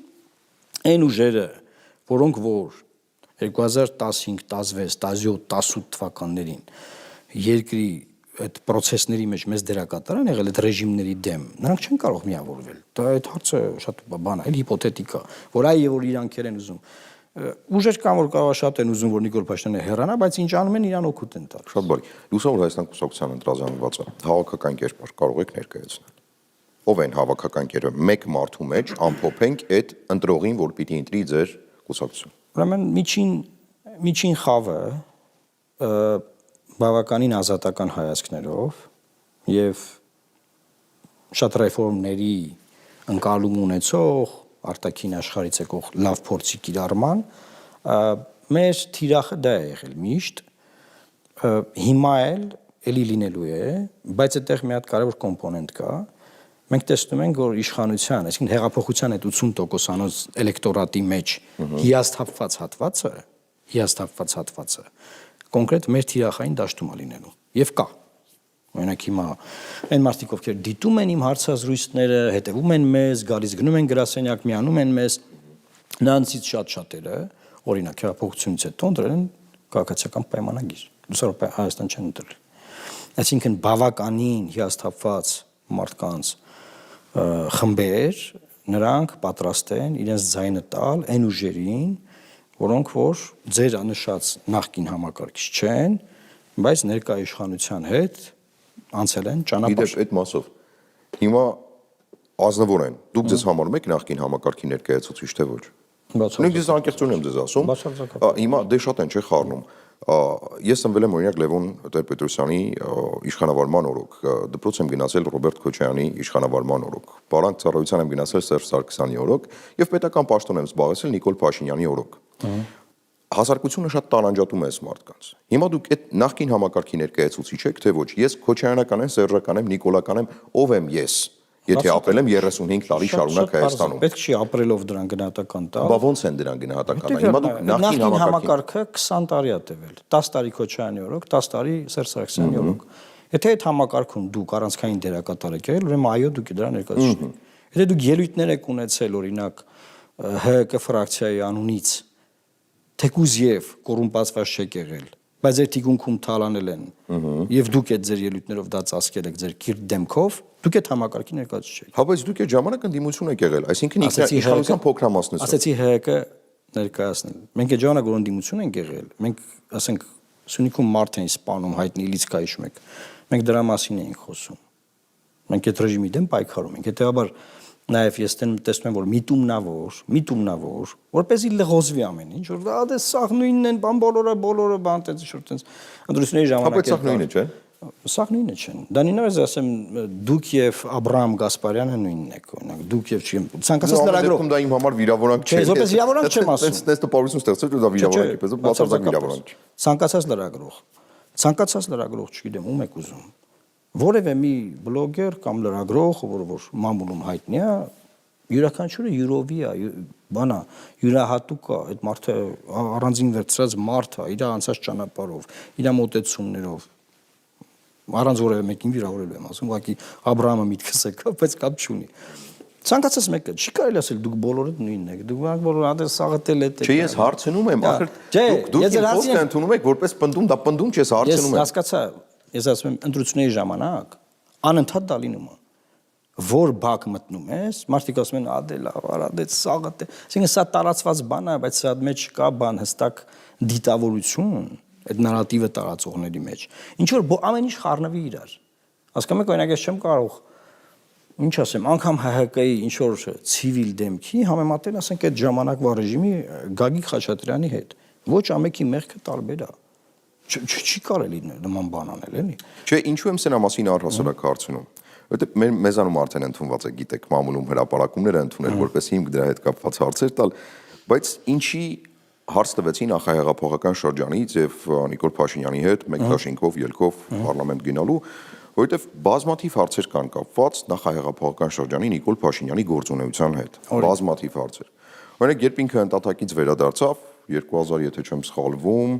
այն ուժերը, որոնք որ 2015, 16, 17, 18 թվականներին երկրի այդ process-ների մեջ մեծ դերակատար են եղել այդ ռեժիմների դեմ, նրանք չեն կարող միավորվել։ Դա այդ հարցը շատ բան է, այլ հիպոթետիկ է, որ այ եւ որ իրանք են ուզում։ Ուժեր կան, որ կարող շատ են ուզում, որ Նիկոլ Փաշինյանը հեռանա, բայց ինչ անում են, իրան օգուտ են տալիս։ Շատ բարի։ Լուսավոր Հայաստան կուսակցության ընտրազանգվածը հավաքական կերպար կարող եք ներկայացնել։ Ով են հավաքական կերպը։ Մեկ մարդու մեջ ամփոփենք այդ ընտրողին, որ պիտի ընտրի ձեր կուսակցություն։ Ուրեմն միջին խավը բավականին ազատական հայացքներով եւ շատ ռեֆորմների ընկալում ունեցող արտաքին աշխարհից եկող լավ փորձի կիրառման մեր թիրախը դա է եղել միշտ հիմա էլի լինելու է բայց այդտեղ մի հատ կարևոր կոմպոնենտ կա մենք տեսնում ենք որ իշխանության այսինքն հեղափոխության այդ 80%-անոց էլեկտորատի մեջ հիասթափված հատվածը կոնկրետ մեր թիրախային դաշտում է լինելու եւ կա օրինակ հիմա այն մարդիկ ովքեր դիտում են իմ հարցազրույցները, հետևում են մեզ, գալիս գնում են գրասենյակ, միանում են մեզ, նրանցից շատ-շատերը, օրինակ հեղափոխությունից հետո ընտրել են քաղաքացիական պայմանագիր։ Լուսավոր Հայաստան չեն ընտրել։ Այսինքն բավականին հիասթափված մարդկանց խմբեր, նրանք պատրաստ են իրենց ձայնը տալ այն ուժերին, որոնք որ ձեր անշած նախկին համակարգիչ չեն, բայց ներկա իշխանության հետ անցել են ճանապարհ։ Գիտեք այդ մասով։ Հիմա ազնվոր են։ Դուք ձեզ համարում եք նախկին համակարգի ներկայացուցիչ թե ոչ։ Նույնիսկ ես անկեղծություն եմ ձեզ ասում։ Հիմա դե շատ են չէ խառնում։ Ես ծնվել եմ օրինակ Լևոն Տեր-Պետրոսյանի իշխանավարման օրոք։ Դպրոց եմ գնացել Ռոբերտ Քոչարյանի իշխանավարման օրոք։ Պարանք ծառայության եմ գնացել Սերժ Սարգսյանի օրոք եւ պետական պաշտոն եմ զբաղեցրել Նիկոլ Փաշինյանի օրոք։ Հասարակությունը շատ տարանջատում է այս մարդկանց։ Հիմա դուք այդ նախկին համակարգի ներկայացուցիչ եք, թե ոչ։ Ես Քոչարյանական եմ, Սերժական եմ, Նիկոլական եմ, ով եմ ես։ Եթե ապրել եմ 35 տարի շարունակ Հայաստանում։ Պետք չի ապրելով դրան գնահատական տալ։ Բա ո՞նց են դրան գնահատական տալ։ Հիմա դուք նախկին համակարգը 20 տարի է տևել։ 10 տարի Քոչարյանի օրոք, 10 տարի Սերժ Սարգսյանի օրոք։ Եթե այդ համակարգում դուք առանցքային դերակատար եք եղել, ուրեմն այո, դուք դրա ներկայացուցիչ եք։ Եթե դուք ելույթներ եք ունեցել, օրինակ ՀԿ ֆրակցիայի անունից, թեկուզ եւ կոռումպացված չեք եղել, բայց ձեր թիկունքում թալանել են, եւ դուք այդ ձեր ելույթներով դա ծածկել եք ձեր քիրտ դեմքով, դուք այդ համակարգի ներկայացուցիչ եք։ Հա, բայց դուք այդ ժամանակ ընդդիմություն եք եղել, այսինքն իշխանության փոքրամասն եք։ Ասացի ՀԿ ներկայացնել։ Մենք այդ ժամանակ որ ընդդիմություն ենք եղել, մենք ասենք Սյունիքում մարդ էին սպանում հայտնի Իլիցկա հիշում եք։ Մենք դրա մասին էինք խոսում։ Մենք այդ ռեժիմի դեմ պայքարում ենք։ Հետեւաբար նաև ես տեսնում եմ որ միտումնավոր, որպեսզի լղոզվի ամեն ինչ, որ դա սաղ նույնն են, բան բոլորը բան տենց ինչ-որ տենց ընտրությունների ժամանակ։ Բայց սաղ նույնը չէ։ Սաղ նույնը չեն։ Դանինով ես ասեմ դուք եւ Աբրահամ Գասպարյանը նույնն եք, օրինակ դուք եւ չեմ ցանկացած լրագրող։ Դա իմ համար վիրավորանք չէ։ Չէ, որպես վիրավորանք չեմ ասում։ Տես տպավորություն ստեղծել ու դա վիրավորանք է, պես բացարձակ վիրավորանք։ Ցանկացած լրագրող, չգիտեմ, ում եք ուզում։ Որևէ մի բլոգեր կամ լրագրող, որ մամուլում հայտնի է, յուրաքանչյուրը յուրովի է, բանա, յուրահատուկ է, այդ մարդը առանձին վերցրած մարդ է, իր անցած ճանապարհով, իր մոտեցումներով, առանց որևէ մեկին վիրավորելու եմ ասում, ուղղակի Աբրահամը միտքս է կա, բայց կապ չունի։ Ցանկացած մեկը չի կարելի ասել դուք բոլորը նույնն եք, դուք բոլորը ադես սաղաթել եք։ Չէ, ես հարցնում եմ, ախր դուք իմ խոսքը ընդունում եք որպես պնդում, դա պնդում չէ, ես հարցնում եմ։ Ես հասկացա, ես ասում եմ ընտրությունների ժամանակ անընդհատ դա լինում է։ Որ բակ մտնում ես, մարդիկ ասում են ադե լավ, արադե սաղաթ է։ Այսինքն սա տարածված բան է, բայց սա մեջ կա բան հստակ դիտավորություն այդ նարատիվը տարածողների մեջ։ Ինչ որ ամեն ինչ խառնվի իրար։ Հասկանում եք, օրինակ ես չեմ կարող ինչ ասեմ, անգամ ՀՀԿ-ի ինչ որ ցիվիլ դեմքի համեմատել, ասենք այդ ժամանակվա ռեժիմի Գագիկ Խաչատրյանի հետ։ Ոչ ամենքի մեղքը տարբեր է։ Չի կարելի նման բան անել, էլի։ Չէ, ինչու եմ սրա մասին առհասարակ հարցնում։ Որտեղ մեզանում արդեն ընդունված է, գիտեք, մամուլում հրապարակումները ընդունել, որպես հիմք դրա հետ կապված հարցեր տալ, բայց ինչի հարց տվեցին նախահեղափոխական շրջանից եւ Նիկոլ Փաշինյանի հետ մեկ դաշինքով ելքով պարլամենտ գնալու, որովհետեւ բազմաթիվ հարցեր կան կապված նախահեղափոխական շրջանի Նիկոլ Փաշինյանի գործունեության հետ։ Բազմաթիվ հարցեր։ Օրինակ, երբ ինքը ընտատակից վերադարձավ 2000, եթե չեմ սխալվում,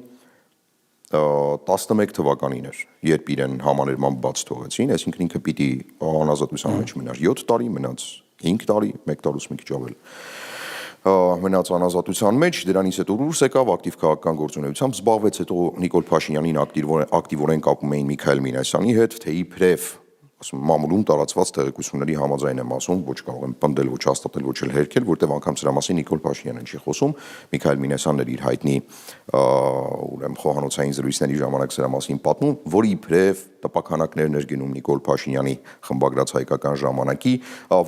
11 թվականին էր, երբ իրեն համաներման բաց թողեցին, այսինքն ինքը պիտի անազատության մեջ մնար 7 տարի, մնաց 5 տարի, 1 տարուց մի քիչ ավել։ Մնաց անազատության մեջ, դրանից հետո դուրս եկավ ակտիվ քաղաքական գործունեությամբ, զբաղվեց, հետո Նիկոլ Փաշինյանին ակտիվորեն կապում էին Միքայել Մինասյանի հետ, թե իբրև ասում մամուլում տարածված տեղեկությունների համաձայն եմ ասում, ոչ կարող եմ պնդել, ոչ հաստատել, ոչ էլ հերքել, որտեղ անգամ սրա մասին Նիկոլ Փաշինյանը չի խոսում, Միքայել Մինասյանն էր իր հայտնի ուրեմն խոհանոցային զրույցների ժամանակ սրա մասին պատմում, որի իբրև տպաքանակներն էր գնում Նիկոլ Փաշինյանի խմբագրած հայկական ժամանակի,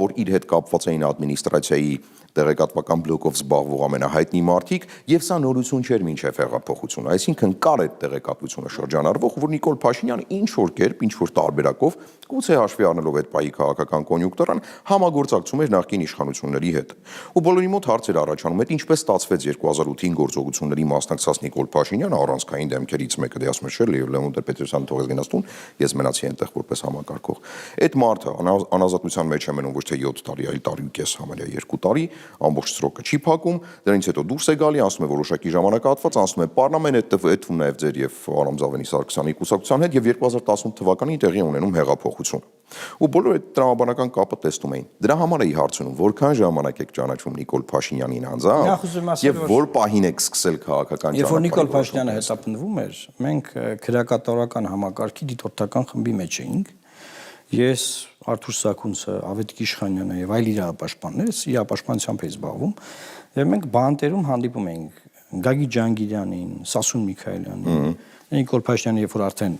որ իր հետ կապված էին ադմինիստրացիայի տեղեկատվական բլոկով զբաղվող ամենահայտնի մարդիկ, եւ սա նորություն չէր մինչև հեղափոխությունը, այսինքն կար այդ տեղեկատվությունը շրջանառվող, որ Նիկոլ Փաշինյանը ինչ որ կերպ, ինչ որ տարբերակով, գուցե հաշվի առնելով այդ պահի քաղաքական կոնյունկտուրան, համագործակցում էր նախկին իշխանությունների հետ։ Ու բոլորի մոտ հարցեր առաջանում, այդ ինչպես ստացվեց 2008-ին գործողությունների մասնակցած Նիկոլ Փաշինյանը առանցքային դեմքերից մեկը, դե ասում էր, Լևոն Տեր-Պետրոսյանը թողեց գնաց տուն, ես մնացի այնտեղ որպես համակարգող։ Այդ մարդը անազատության մեջ է մնում ոչ թե 7 տարի, այլ տարի ու կես, համարյա 2 տարի, ամբողջ սրոկը չի փակում, դրանից հետո դուրս է գալի, ասում է որոշակի ժամանակահատված, անցնում է պարլամենտ, այդվում նաև ձեր եւ Արամ Զավենի Սարգսյանի կուսակցության հետ եւ 2018 թվականին տեղի ունենում հեղափոխություն։ Ու բոլորը այդ տրամաբանական կապը տեսնում էին։ Դրա համար էի հարցնում, որքան ժամանակ եք ճանաչում Նիկոլ Փաշինյանին անձամբ եւ որ պահին եք սկսել քաղաքական ճանապարհը։ Երբ որ Նիկոլ Փաշինյանը հետապնդվում էր, մենք քրեակատորական համակարգի դիտորդական խմբի մեջ էինք։ Ես Արթուր Սաքունցը, Ավետիք Իշխանյանը եւ այլ իրավապաշտպաններ իրավապաշտպանությամբ էի զբաղվում եւ մենք բանտերում հանդիպում էինք Գագիկ Ջանգիրյանին, Սասուն Միքայելյանին, Նիկոլ Փաշինյանը, երբ որ արդեն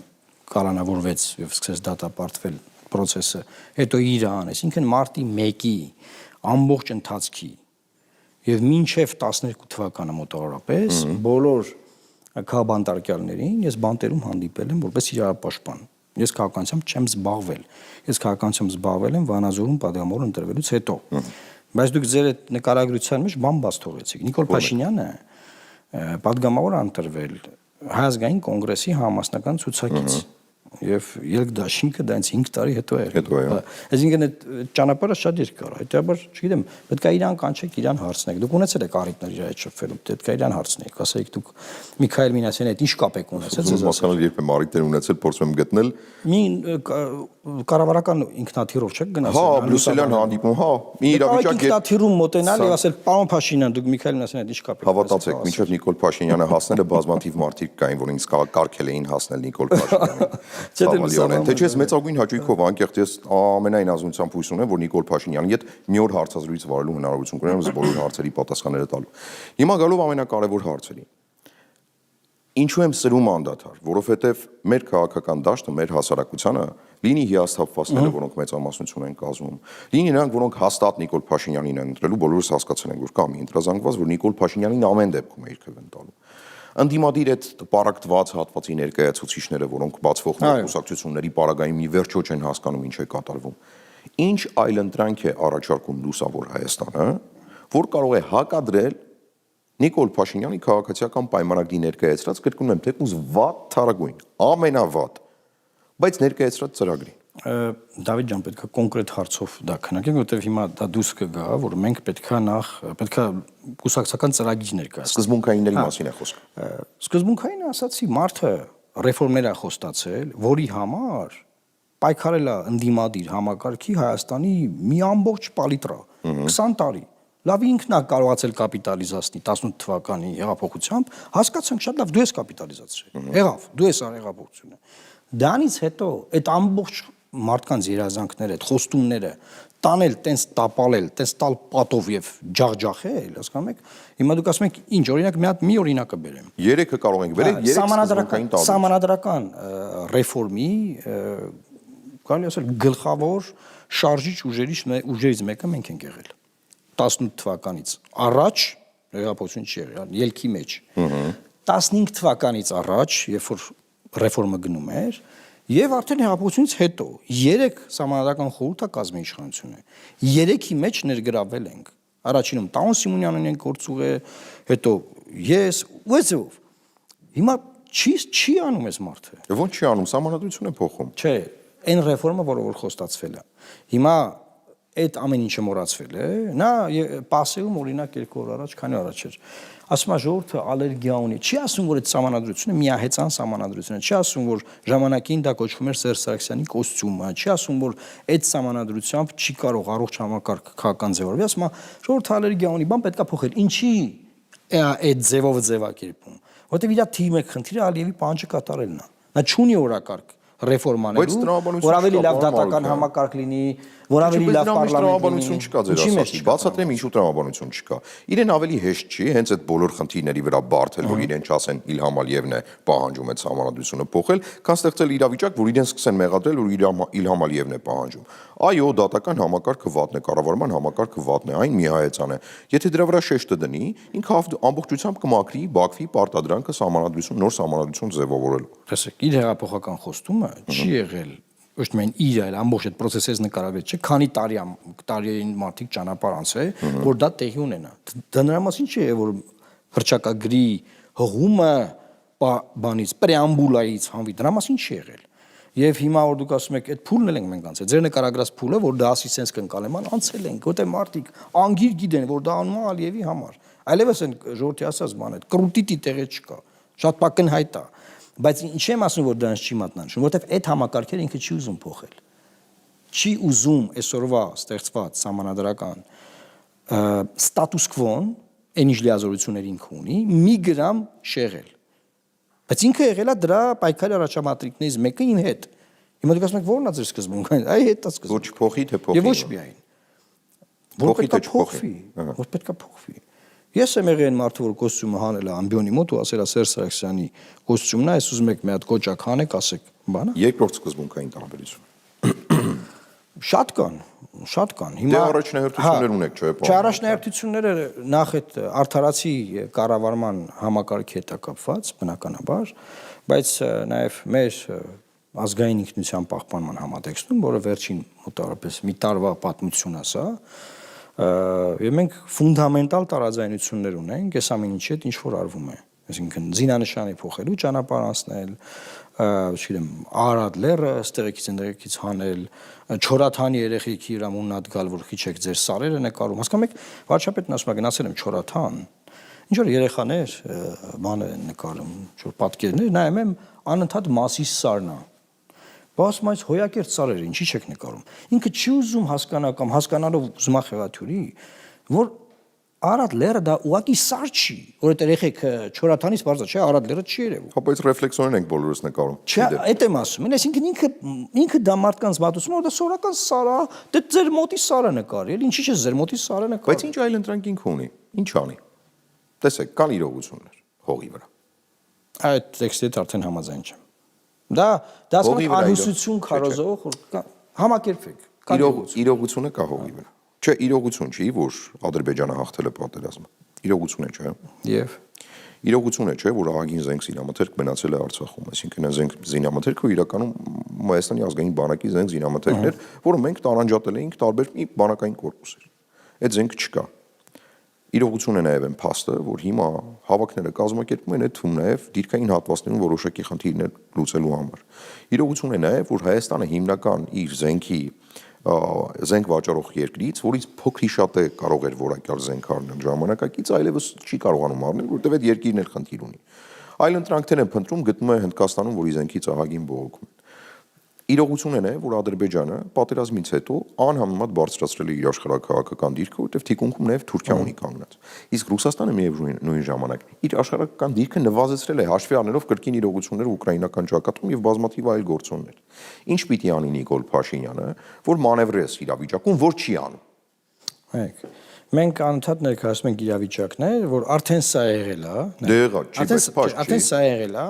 կալանավորվեց եւ սկսեց դատապարտվել process-ը, հետո Իրան, այսինքն մարտի 1-ի ամբողջ ընթացքի եւ մինչեւ 12 թվականը մոտավորապես բոլոր քաղաքաբանտարկյալներին ես բանտերում հանդիպել եմ որպես իրավապաշտպան։ Ես քաղաքականությամբ չեմ զբաղվել։ Ես քաղաքականությամբ զբաղվել եմ Վանաձորում падգամավոր ընտրվելուց հետո։ Բայց դուք ձեր այդ նկարագրության մեջ բան բաց թողեցիք։ Նիկոլ Փաշինյանը падգամավոր ընտրվել Հայ ազգային կոնգրեսի համասնական ցուցակից։ եւ ելք դաշինքը դա ինձ 5 տարի հետո է Հետո է, հա։ Այսինքն այդ ճանապարհը շատ երկար է հետաբար չգիտեմ պետք է իրան կանչեք իրան հարցնեք դուք ունեցել եք առիթներ իր հետ շփվելու պետք է իրան հարցնեք ասեք դուք Միքայել Մինասյանի հետ ինչ կապ եք ունեցել ձեզ Մասնակցել երբ եմ առիթներ ունեցել փորձում եմ գտնել մի կառավարական ինքնաթիռով չեք գնացել հա բրյուսելյան հանդիպում հա մի իրավիճակ ինքնաթիռում մոտենալ եւ ասել պարոն Փաշինյան դուք Միքայել Մինասյանի հետ ինչ կապ եք Հավատացեք, մինչև Նիկոլ Փաշինյանը հասնելը բազմաթիվ մարդիկ կային, որ ինձ կարգել էին հասնել Նիկոլ Փաշինյանին։ Թե չէ մեծագույն հաճույքով անկեղծ ես ամենայն ազնվությամբ հույս ունեմ, որ Նիկոլ Փաշինյանի հետ մի օր հարցազրույց վարելու հնարավորություն կունենամ բոլոր հարցերի պատասխանները տալու։ Հիմա գալով ամենակարևոր հարցերի։ Ինչու եմ սրում անդադար, որովհետև մեր քաղաքական դաշտը, մեր հասարակությանը լինի հիասթափվածները, որոնք մեծամասնություն են կազմում, լինի նրանք, որոնք հաստատ Նիկոլ Փաշինյանին են ընտրելու, բոլորս հասկացել ենք, որ կա մի ընտրազանգված, որ Նիկոլ Փաշինյանին ամեն դեպքում է իր քվեն տալու։ Անդիմադիր այդ պարակտված հատվածի ներկայացուցիչները, որոնք բացվող կուսակցությունների պարագային մի վերջո չեն հասկանում ինչ է կատարվում։ Ինչ այլ ընտրանք է առաջարկում լուսավոր Հայաստանը, որ կարող է հակադրել Նիկոլ Փաշինյանի քաղաքացիական պայմանագրի ներկայացրած կրկնում եմ թեկուզ վատ թարագույն, ամենավատ, բայց ներկայացրած ծրագրին։ Դավիթ ջան, պետք է կոնկրետ հարցով դա քննարկենք, որովհետև հիմա դա դուրս կգա, որ մենք պետքա կուսակցական ծրագիր ներկայացնենք։ Սկզբունքայինների մասին է խոսքը։ Սկզբունքային ասացի, մարդը ռեֆորմներ է խոստացել, որի համար պայքարել է ընդդիմադիր համակարգի Հայաստանի մի ամբողջ պալիտրա 20 տարի։ Լավ ինքն է կարողացել կապիտալիզացնել 18 թվականի հեղափոխությամբ, հասկացանք շատ լավ դու ես կապիտալիզացրել։ Եղավ, դու ես արել հեղափոխությունը։ Դրանից հետո այդ ամբողջ մարդկանց երազանքները, այդ խոստումները տանել, տենց տապալել, տենց տալ պատով եւ ջախջախել, հասկանում եք։ Հիմա դուք ասում եք, ինչ օրինակ մի օրինակը բերեմ։ 3-ը կարող ենք վերել, 3 սկզբունքային տալ։ Սահմանադրական ռեֆորմի կարելի ասել գլխավոր շարժիչ ուժերից մեկը մենք ենք եղել 18 թվականից առաջ հեղափոխություն չի եղել, ելքի մեջ 15 թվականից առաջ, երբ որ ռեֆորմը գնում էր, եւ արդեն հեղափոխությունից հետո 3 սահմանադրական խորհրդակազմի իշխանություն է։ 3-ի մեջ ներգրավել ենք։ Առաջինում Տաուն Սիմոնյանն ենք գործուղը, հետո ես, ո՞վ։ Հիմա չի անում այս մարդը։ Ո՞նց չի անում, սահմանադրություն է փոխում։ Չէ, այն ռեֆորմը, որը որ խոստացվել է։ Հիմա այդ ամեն ինչը մոռացվել է։ Նա պասեում օրինակ 2 օր առաջ, քանի առաջ էր։ Ասում է ժողովուրդը ալերգիա ունի։ Չի ասում, որ այդ սահմանադրությունը միահեծան սահմանադրություն է։ Չի ասում, որ ժամանակին դա կոչվում էր Սերժ Սարգսյանի կոստյումը։ Չի ասում, որ այդ սահմանադրությամբ չի կարող առողջ համակարգ քաղաքական ձևավորվի։ Ասում է, ժողովուրդը ալերգիա ունի, բան պետքա փոխել։ Ինչի այդ ձևով ձևակերպում։ Որտեւ իր թիմի մեկ խնդիրը Ալիևի պահանջը կատարելն է։ Նա չունի օրակարգ ռեֆորմաներու, որ ավելի լավ դատական համակարգ լինի, որ ավելի լավ տրամաբանություն չկա ձեր ասածի, բացատրեմ ինչու տրամաբանություն չկա։ Իրեն ավելի հեշտ չի հենց այդ բոլոր խնդիրների վրա բարթել, որ իրեն չասեն Իլհամ Ալիևն է պահանջում այդ համանadrությունը փոխել, քան ստեղծել իրավիճակ, որ իրեն սկսեն մեղադրել, որ Իլհամ Ալիևն է պահանջում։ Այո, դատական համակարգը վատն է, կառավարման համակարգը վատն է, այն միահեծան է։ Եթե դրա վրա շեշտը դնի, ինքը ամբողջությամբ կմաքրի Բաքվի պարտադրանքը համանadrություն, նոր համանadrություն ձևավորելու։ Տեսեք, իր հեղափոխական խոստումը չի եղել ոչ միայն իր, այլ ամբողջ այդ process-ից նկարագրել չէ, քանի տարիային մարդիկ ճանապարհ անցել, որ դա տեղի ունենա։ Դա նրա մասին չի, որ հռչակագրի հղումը բանից, պրեամբուլայից հանվի, դրա մասին չի եղել։ Եվ հիմա որ դուք ասում եք, այդ փուլն էլ ենք մենք անցել, ձեր նկարագրած փուլը, որ դա ասիստենս կընկալեման անցել ենք, որտեղ մարդիկ անգիր գիտեն, որ դա անում է Ալիևի համար։ Այլևս այն ժողովրդի ասած բանը, կրուտիտի տեղը չկա, շատ ակնհայտ է։ Բայց ինչ եմ ասում, որ դրանց չի մատնանշում, որովհետև այդ համակարգերը ինքը չի ուզում փոխել։ Չի ուզում այսօրվա ստեղծված համանadrական ստատուս քվոն, այն ինչ լիազորություններ ինքը ունի, մի գրամ շեղել։ Բայց ինքը եղել է դրա պայքարի առաջամատրիկներից մեկը իմ հետ։ Հիմա դուք ասում եք, ո՞րն է ձեր սկզբունքը։ Այ հետ է սկզբունքը։ Ոչ փոխի, թե փոխի։ Եվ ոչ միայն։ Որ պետք է փոխվի, որ պետք է փոխվի։ Ես եմ եղել մարդը, որ կոստյումը հանել է ամբիոնի մոտ ու ասել է Սերժ Սարգսյանի կոստյումն է, այս ուզում եք մի հատ կոճակ հանեք, ասեք, բանը։ Երկրորդ սկզբունքային տարբերություն։ Շատ կան։ Հիմա առաջնահերթություններ ունեք, չէ՞։ Չէ, առաջնահերթությունները նախ այդ արդարացի կառավարման համակարգի հետ է կապված, բնականաբար, բայց նաև մեր ազգային ինքնության պահպանման համատեքստում, որը վերջին մոտավորապես մի տարվա պատմություն է սա, եւ մենք ֆունդամենտալ տարաձայնություններ ունենք, այս ամեն ինչի հետ ինչ որ արվում է։ այսինքն զինանշանի փոխելու ճանապարհ անցնել, չգիտեմ, Արադ լեռը ստեղից ընդերքից հանել, Չորաթանի երեխեքի իրամունատ գալ, որ քիչեք ձեր սարերը նկարում։ Հասկանում եք, վարչապետն ասում է գնացել եմ Չորաթան։ Ինչ որ երեխաներ բաներ են նկարում, ինչ որ պատկերներ, նայում եմ անընդհատ Մասիս սարն է։ Բայց այս հոյակերտ սարերը ինչի՞ չեք նկարում։ Ինքը չի ուզում հասկանա կամ հասկանալով ուզում է խեղաթյուրի, որ Արադ լեռը դա ուղակի սար չի, որովհետեւ երեխեք Չորաթանից բարձր չէ, Արադ լեռը չի երևում։ Հա բայց ռեֆլեքսորեն ենք բոլորս նկարում։ Չէ, այդ եմ ասում։ Այսինքն ինքը դա մարդկանց մատուցում է, որ դա սորական սար է, դե ձեր մոտի սարը նկարի, էլի ինչի՞ չէ ձեր մոտի սարը նկարի։ Բայց ինչ այլ ընտրանք ինքը ունի։ Ինչ անի։ Տեսեք, կան իրողություններ հողի վրա։ Այդ տեքստի հետ արդեն համաձայն չեմ։ Դա ասում անհուսություն քարոզող համակերպվեք։ Իրողությունը կա հողի վրա։ Չէ, իրողություն չի, որ Ադրբեջանը հաղթել է պատերազմը։ Իրողություն է, չէ՞։ Եվ իրողություն է, չէ, որ ահագին զենք զինամթերք մնացել է Արցախում, այսինքն այն զենք զինամթերքը իրականում Հայաստանի ազգային բանակի զենք զինամթերքն էր, որը մենք տարանջատել էինք տարբեր մի բանակային կորպուսեր։ Այդ զենքը չկա։ Իրողություն է նաև այն փաստը, որ հիմա հավաքները կազմակերպում են այդ թվում նաև դիրքային հատվածներում որոշակի խնդիրներ լուծելու համար։ Իրողություն է նաև, որ Հայաստանը հիմնական իր զենք վաճառող երկրից, որից փոքրի շատ է կարող էր որակյալ զենք առնել ժամանակակից, այլևս չի կարողանում առնել, որտեղ այդ երկիրն էլ խնդիր ունի։ Այլ ընտրանքներ են փնտրում, գտնում է Հնդկաստանում, որի զենքից ահագին բողոքում են։ Իրողություն է նաև, որ Ադրբեջանը պատերազմից հետո անհամեմատ բարձրացրել է իր աշխարհաքաղաքական դիրքը, որտեղ թիկունքում նաև Թուրքիա ունի կանգնած։ Իսկ Ռուսաստանը նույն ժամանակ իր աշխարհաքաղաքական դիրքը նվազեցրել է հաշվի առնելով կրկին իրողությունները ուկրաինական ճակատում եւ բազմաթիվ այլ գործոններ։ Ինչ պիտի անի Նիկոլ Փաշինյանը, որ մանևրես իրավիճակում, որ չի անում։ Մենք անընդհատ ներկայացնում ենք իրավիճակներ, որ արդեն սա եղել է, դե եղա, չի, բայց փաշ չի։ Արդեն սա եղել է,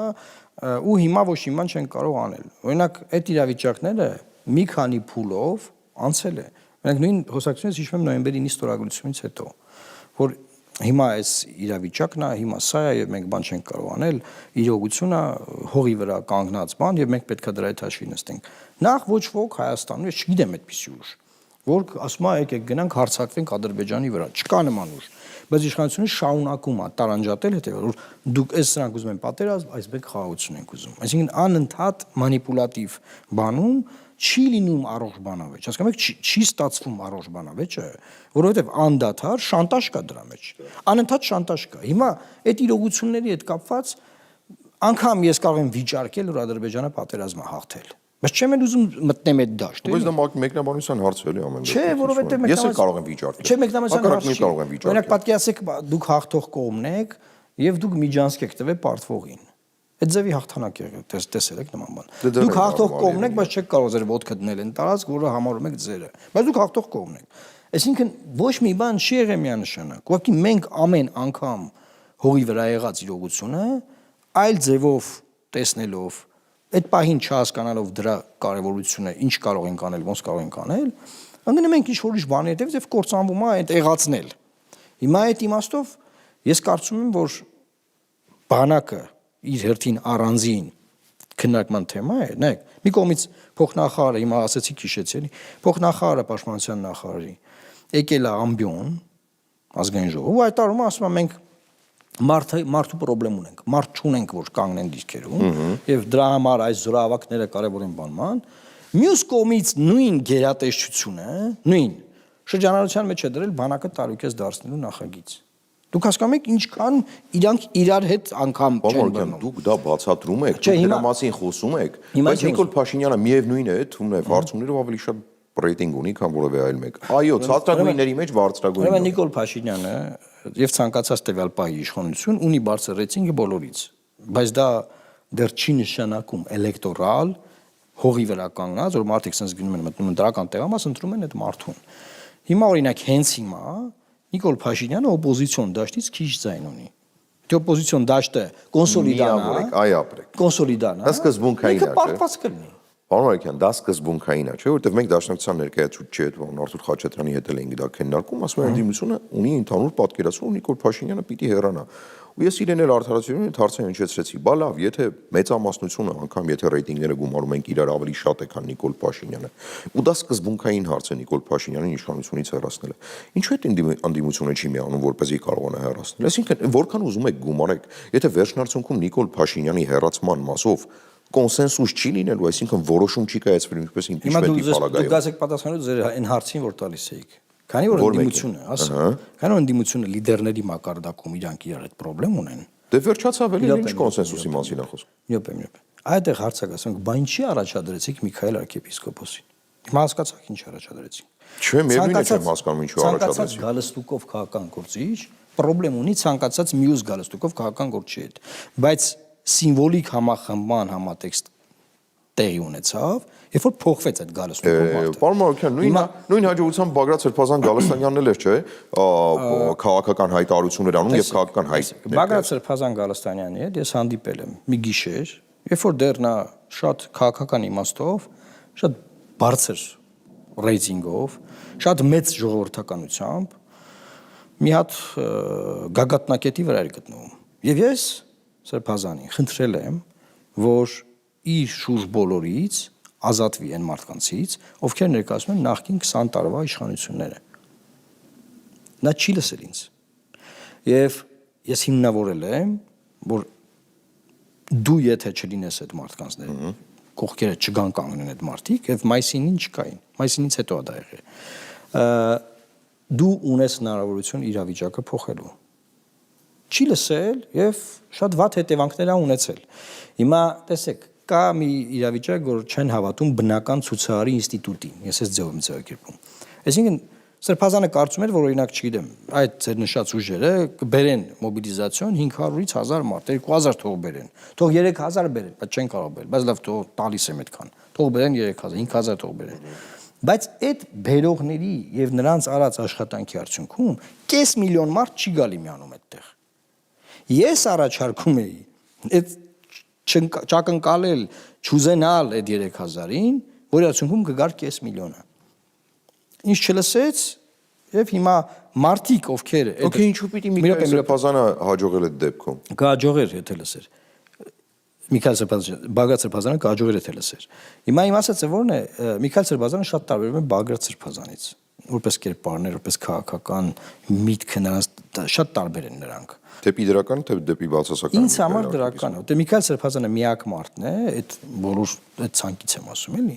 ու հիմա ոչ իման չեն կարող անել։ Օրինակ, այդ իրավիճակները մի քանի փուլով անցել է։ Մենք նույն խոսակցությունից հիշում եմ նոյեմբերի 9-ի ստորագրությունից հետո, որ հիմա այս իրավիճակն է, հիմա սա է եւ մենք բան չենք կարող անել, իրողությունը հողի վրա կանգնած բան եւ մենք պետքա դրա հետ հաշվի նստենք։ Նախ ոչ ոք Հայաստանում, ես չգիտեմ այդպիսի ուժ, որ ասում է եկեք գնանք հարձակվենք Ադրբեջանի վրա, չկա նման ուժ, բայց իշխանությունը շարունակում է տարանջատել հետեւել, որ դուք այս սրանք ուզում են պատերազմ, այս մեկ խաղաղություն ենք ուզում։ Այսինքն անընդհատ մանիպուլատիվ բանում չի լինում առողջ բանավեճ, հասկանում եք, չի ստացվում առողջ բանավեճը, որովհետև անդադար շանտաժ կա դրա մեջ, անընդհատ շանտաժ կա։ Հիմա այդ իրողությունների հետ կապված անգամ ես կարող եմ վիճարկել, որ Ադրբեջանը պատերազմը հաղթել։ Բայց չեմ էլ ուզում մտնեմ այդ դաշտ։ Բայց դա մեկնաբանության հարց է էլի ամեն դեպքում։ Չէ, որովհետև ես էլ կարող եմ վիճարկել։ Չէ, մեկնաբանության հարց չի։ կարող եմ վիճարկել։ Օրինակ պատկերացեք, դուք հաղթող կողմն եք եւ դուք միջանցք եք տվել պարտվողին։ Այդ ձևի հաղթանակ է, տեսել եք նման բան։ Դուք հաղթող կողմն եք, բայց չեք կարող ձեր ոտքը դնել այն տարածք, որը համարում եք ձերը։ Բայց դուք հաղթող կողմն եք։ Այսինքն ոչ մի բան չի եղել միանշանակ։ Ուղղակի մենք ամեն անգամ հողի վրա եղած իրողությունը այլ ձևով տեսնելով, այդ պահին չհասկանալով դրա կարևորությունը, ինչ կարող ենք անել, ոնց կարող ենք անել, ընկնում ենք ինչ-որ ուրիշ բանի հետևից եւ կործանվում է այդ եղածնել։ Հիմա այդ իմաստով ես կարծում եմ, որ բանակը իր հերթին առանձին քննարկման թեմա է, նայեք, մի կողմից փոխնախարարը, հիմա ասեցի քիշեցի, էլի, փոխնախարարը պաշտպանության նախարարի եկել է ամբիոն ազգային ժողով, ու այդ տարում ասում է մենք մարդու պրոբլեմ ունենք, մարդ չունենք, որ կանգնեն դիրքերում, եւ դրա համար այս զորավակները կարեւոր են բանման։ Մյուս կողմից նույն գերատեսչությունը, նույն շրջանառության մեջ է դրել բանակը տարուկես դարձնելու նախագիծ։ Դուք հասկանում եք ինչքան իրանք իրար հետ անգամ չեն բանում։ Դուք դա բացատրում եք, դուք դրա մասին խոսում եք, բայց Նիկոլ Փաշինյանը միևնույն է, թվում է հարցումներով ավելի շատ ռեյտինգ ունի, քան որևէ այլ մեկ։ Այո, ցածրագույնների մեջ բարձրագույնն է։ Ուրեմն Նիկոլ Փաշինյանը եւ ցանկացած տվյալ պահի իշխանություն ունի բարձր ռեյտինգը բոլորից, բայց դա դեռ չի նշանակում էլեկտորալ հողի վրա կանգնած, որ մարդիկ sense գնում են մտնում են դրական տեղամաս, ընտրում են այդ մարդուն։ Հիմա օրինակ հենց հիմա Նիկոլ Փաշինյանը օպոզիցիոն դաշտից քիչ ձայն ունի։ Դե օպոզիցիոն դաշտը կոնսոլիդանա, այ ապրեք։ Կոնսոլիդանա։ Սկզբունքային է, պարտված կլինի։ Պարոն Մարուկյան, դա սկզբունքային է, չէ՞, որովհետև մենք Դաշնակցության ներկայացուցիչի հետ, պարոն Արթուր Խաչատրյանի հետ ենք դա քննարկում, ասում են ընդդիմությունը ունի ընդհանուր պատկերացում, որ Նիկոլ Փաշինյանը պիտի հեռանա։ Ու ես իրեն էլ արդարացիորեն այդ հարցը հնչեցրեցի։ Բա լավ, եթե մեծամասնությունը, անգամ եթե ռեյտինգները գումարում ենք իրար ավելի շատ է, քան Նիկոլ Փաշինյանը, ու դա սկզբունքային հարց է Նիկոլ Փաշինյանին իշխանությունից հեռացնելը։ Ինչու է ընդդիմությունը չի միանում, որպեսզի կարողանա հեռացնել։ Այսինքն, որքան ուզում եք գումարեք, եթե վերջնարցունքում Նիկոլ Փաշինյանի հեռացման մասով կոնսենսուս չի լինելու, այսինքն որոշում չի կայացվելու, ինչպես իմպիչմենտի պարագայում։ Դուք գազեք պատասխանելու ձեր այն հարցին, որ տալիս էիք։ Քանի որ ընդդիմությունը, ասա, քանի որ ընդդիմությունը լիդերների մակարդակում իրանք իրար հետ խնդրեմ ունեն։ Դե վերջացավ էլի ինչ կոնսենսուսի մասին է խոսքը։ Յոպ։ Այդտեղ հարցը ասենք, բա ինչի առաջադրեցիք Միքայել arczepiskopos-ին։ Հիմա հասկացաք ինչ առաջադրեցիք։ Չէ, միևնույն է չեմ հասկանում ինչու առաջադրեցիք։ Ցանկացած գալստուկով քաղաքական գործիչ խնդրեմ ունի ցանկացած մյուս գալստուկով քաղաքական գործիչի հետ, բայց սիմվոլիկ համախմբման համատեքստ տեղի ունեցավ, երբ որ փոխվեց այդ գալստուկով մարդը։ Պարոն Մարուկյան, նույն հաջողությամբ Բագրատ Սրբազան Գալստանյանն էլ էր, չէ՞, քաղաքական հայտարարություններ անում եւ քաղաքական հայտ։ Բագրատ Սրբազան Գալստանյանի հետ ես հանդիպել եմ մի գիշեր, երբ որ դեռ նա շատ քաղաքական իմաստով, շատ բարձր ռեյտինգով, շատ մեծ ժողովրդականությամբ մի հատ գագաթնակետի վրա էր գտնվում։ Եվ ես Սրբազանին խնդրել եմ, որ իր շուրջ բոլորից ազատվի այն մարդկանցից, ովքեր ներկայացնում են նախկին 20 տարվա իշխանությունները։ Նա չի լսել ինձ։ Եվ ես հիմնավորել եմ, որ դու եթե չլինես այդ մարդկանց կողքերը չգան կանգնեն այդ մարդիկ, եւ մայիսին չկային։ Մայիսինից հետո դա եղել։ Դու ունես հնարավորություն իրավիճակը փոխելու։ Չի լսել եւ շատ վատ հետևանքներ ա ունեցել։ Հիմա տեսեք, կա մի իրավիճակ, որ չեն հավատում բնական ցուցարարի ինստիտուտին։ Ես այս ձևով եմ ձևակերպում։ Այսինքն Սրբազանը կարծում էր, որ օրինակ, չգիտեմ, այդ ձեր նշած ուժերը կբերեն մոբիլիզացիոն 500-ից 1000 մարդ, 2000 թող բերեն։ Թող 3000 բերեն, բայց չեն կարող բերել։ Բայց լավ, թող տալիս եմ այդքան։ Թող բերեն 3000, 5000 թող բերեն։ Բայց այդ բերողների եւ նրանց արած աշխատանքի արդյունքում կես միլիոն մարդ չի գալի միանում այդտեղ։ Ես առաջարկում էի այդ չակնկալել, չուզենալ այդ 3000-ին, որի արդյունքում կգար կես միլիոնը։ Ինչ չլսեց եւ հիմա մարտիկ ովքեր Okay, ինչու պիտի Միքայել Սրբազանը հաջողել այդ դեպքում։ Կհաջողեր եթե լսեր։ Միքայել Սրբազանը, Բագրատ Սրբազանը կհաջողեր եթե լսեր։ Հիմա իմ ասածը որն է, Միքայել Սրբազանը շատ տարբերվում է Բագրատ Սրբազանից։ Որպես կերպարներ, որպես քաղաքական միտքը նրանց շատ տարբեր են նրանք։ Դեպի դրական, թե դեպի բացասական։ Ինձ համար դրական է, որտեղ Միքայել Սրբազանը միակ մարդն է, այդ բոլոր այդ ցանկից եմ ասում էլի,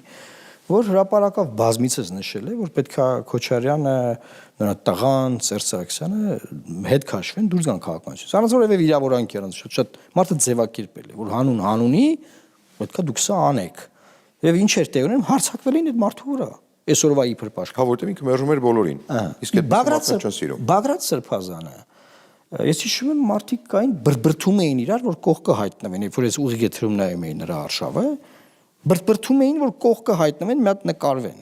որ հրապարակավ բազմիցս նշել է, որ պետքա Քոչարյանը, նրա տղան, Սերժ Սարգսյանը հետ քաշվեն, դուրս գան քաղաքականությունից։ Առանց որևէ վիրավորանքի, առանց շատ մարդը ձևակերպել է, որ հանունի պետքա դուք սա անեք։ Եվ ինչ էր տեղի ունենում, հարձակվել էին այդ մարդու վրա։ Այսօրվա իբր պաշտ։ Հա, որտեղ ինքը մերժում էր բոլորին։ Իսկ այդ մարդը չեն սիրում։ Բագրատ Սրբազանը, ես հիշում եմ մարդիկ կային բրբրթում էին իրար, որ կողքը հայտնվեն, երբ որ ես ուղիղ եթերում նայում էի նրա արշավը, բրբրթում էին, որ կողքը հայտնվեն, մի հատ նկարվեն։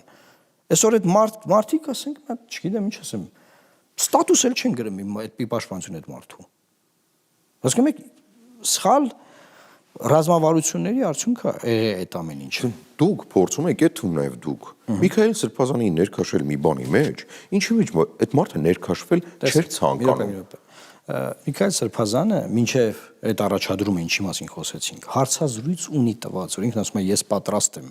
Այսօր այդ մարդիկ, ասենք, մի հատ, չգիտեմ ինչ ասեմ, ստատուս էլ չեն գրում այդ պաշտպանություն այդ մարդու։ Հասկանում եք, սխալ ռազմավարությունների արդյունքը եղել է այդ ամեն ինչը։ Դուք փորձում եք այդ թվում նաև դուք։ Միքայել Սրբազանի ներքաշել մի բանի մեջ, ինչի մեջ այդ մարդը ներքաշվել չէր ցանկանում։ Միքայել Սրբազանը մինչև այդ առաջադրումը ինչի մասին խոսեցինք, հարցազրույց ունի տված, որ ինքն ասում է ես պատրաստ եմ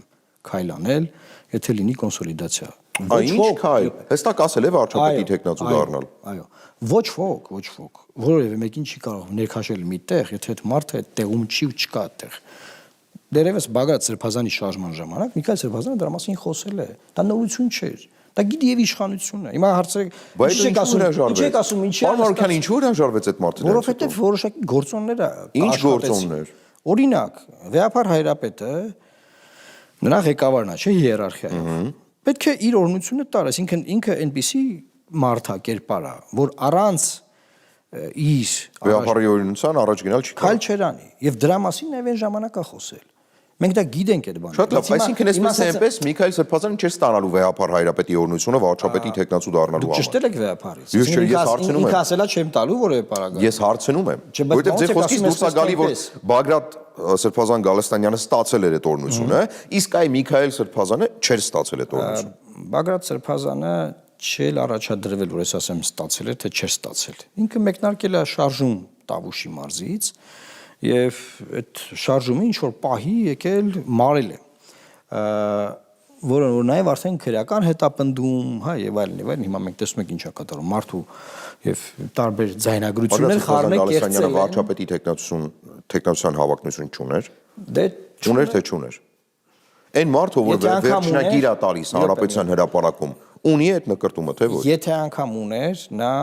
քայլ անել, եթե լինի կոնսոլիդացիա։ Ինչ քայլ, հստակ ասել է վարչապետի տեխնացու դառնալ։ Այո, ոչ ոք, որովհետև մեկին չի կարող ներքաշել մի տեղ, եթե այդ մարդը այդ տեղում չի ու չկա այդտեղ։ Դերևս Բագրատ Սրբազանի շարժման ժամանակ Միքայել Սրբազանը դրա մասին խոսել է։ Դա նորություն չէր։ Դա գիտի եւ իշխանությունն է։ Հիմա հարցը ինչ եք ասում, Պարոն Մարուկյան, ինչու հրաժարվեց այդ մարդը։ Որովհետեւ որոշակի գործոններ Ինչ գործոններ։ Օրինակ, Վեհապար Հայրապետը նրա ղեկավարն է, չէ՞, հիերարխիայով։ Պետք է իր օրհնությունը տար, այսինքն ինքը այնպիսի մարդակերպար է, որ առանց իր Վեհապարի օրհնության առաջ գնալ չի կարող։ քայլ չեր անի եւ դրա մասին նաեւ այն ժամանակ է խոսել։ Մենք դա գիտենք այդ բանը։ Շատ լավ, այսինքն այսպես է այնպես Միքայել Սրբազանը չէր ստանալու վեհապար հայրապետի օրհնությունը վարչապետի թեկնածու դառնալու Դուք համար։ ճշտել եք վեհապարից։ Ես հարցնում եմ։ Ինքը ասելա չեմ տալու որևէ պարագա։ Ես հարցնում եմ, որովհետև ձեր խոսքից դուրս է գալի, որ Բագրատ Սրբազան Գալստանյանը ստացել էր այդ օրհնությունը, իսկ այ Միքայել Սրբազանը չէր ստացել այդ օրհնությունը։ Բագրատ Սրբազանը չէր առաջադրվել, որ ես ասեմ ստացել է, թե չէր ստացել։ Ինքը մեկնարկել է շարժում Տավուշի մարզից եւ այդ շարժումը ինչ որ պահի եկել մարել է, որը որ նաեւ արդեն քրեական հետապնդում, հա եւ այլն, հիմա մենք տեսնում ենք ինչա կատարում մարդու եւ տարբեր ձայնագրություններ խառնել կերտել են։ Վարչապետի տեխնացիան հավակնություն չուներ։ Դե չուներ թե չուներ։ Այն մարդը, որ վերջնագիր է տալիս հանրապետության հրապարակում, ունի այդ նկարտումը, թե ոչ։ Եթե անգամ ուներ, նա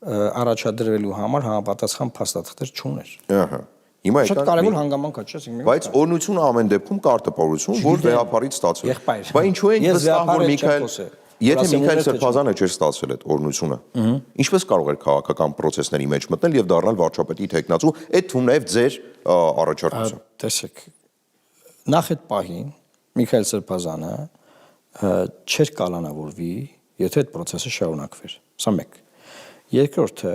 առաջադրվելու համար համապատասխան փաստաթղթեր չուներ։ Ահա։ Հիմա Շատ կարևոր հանգամանք է, չէ՞։ Բայց օրհնությունը ամեն դեպքում կար տպավորություն, որ վեհապարից ստացել։ Եղբայր։ Բայց ինչու են վստահ, որ Միքայել, եթե Միքայել Սրբազանը Սրբազանը չէր ստացել այդ օրհնությունը, ինչպես կարող էր քաղաքական process-ների մեջ մտնել եւ դառնալ վարչապետի տեխնացու, այդ թվում նաեւ ձեր առաջարկություն։ Տեսեք, նախ այդ պահին Միքայել Սրբազանը չէր կալանավորվի, եթե այդ process-ը շարունակվեր։ Սա մեկ։ Երկրորդը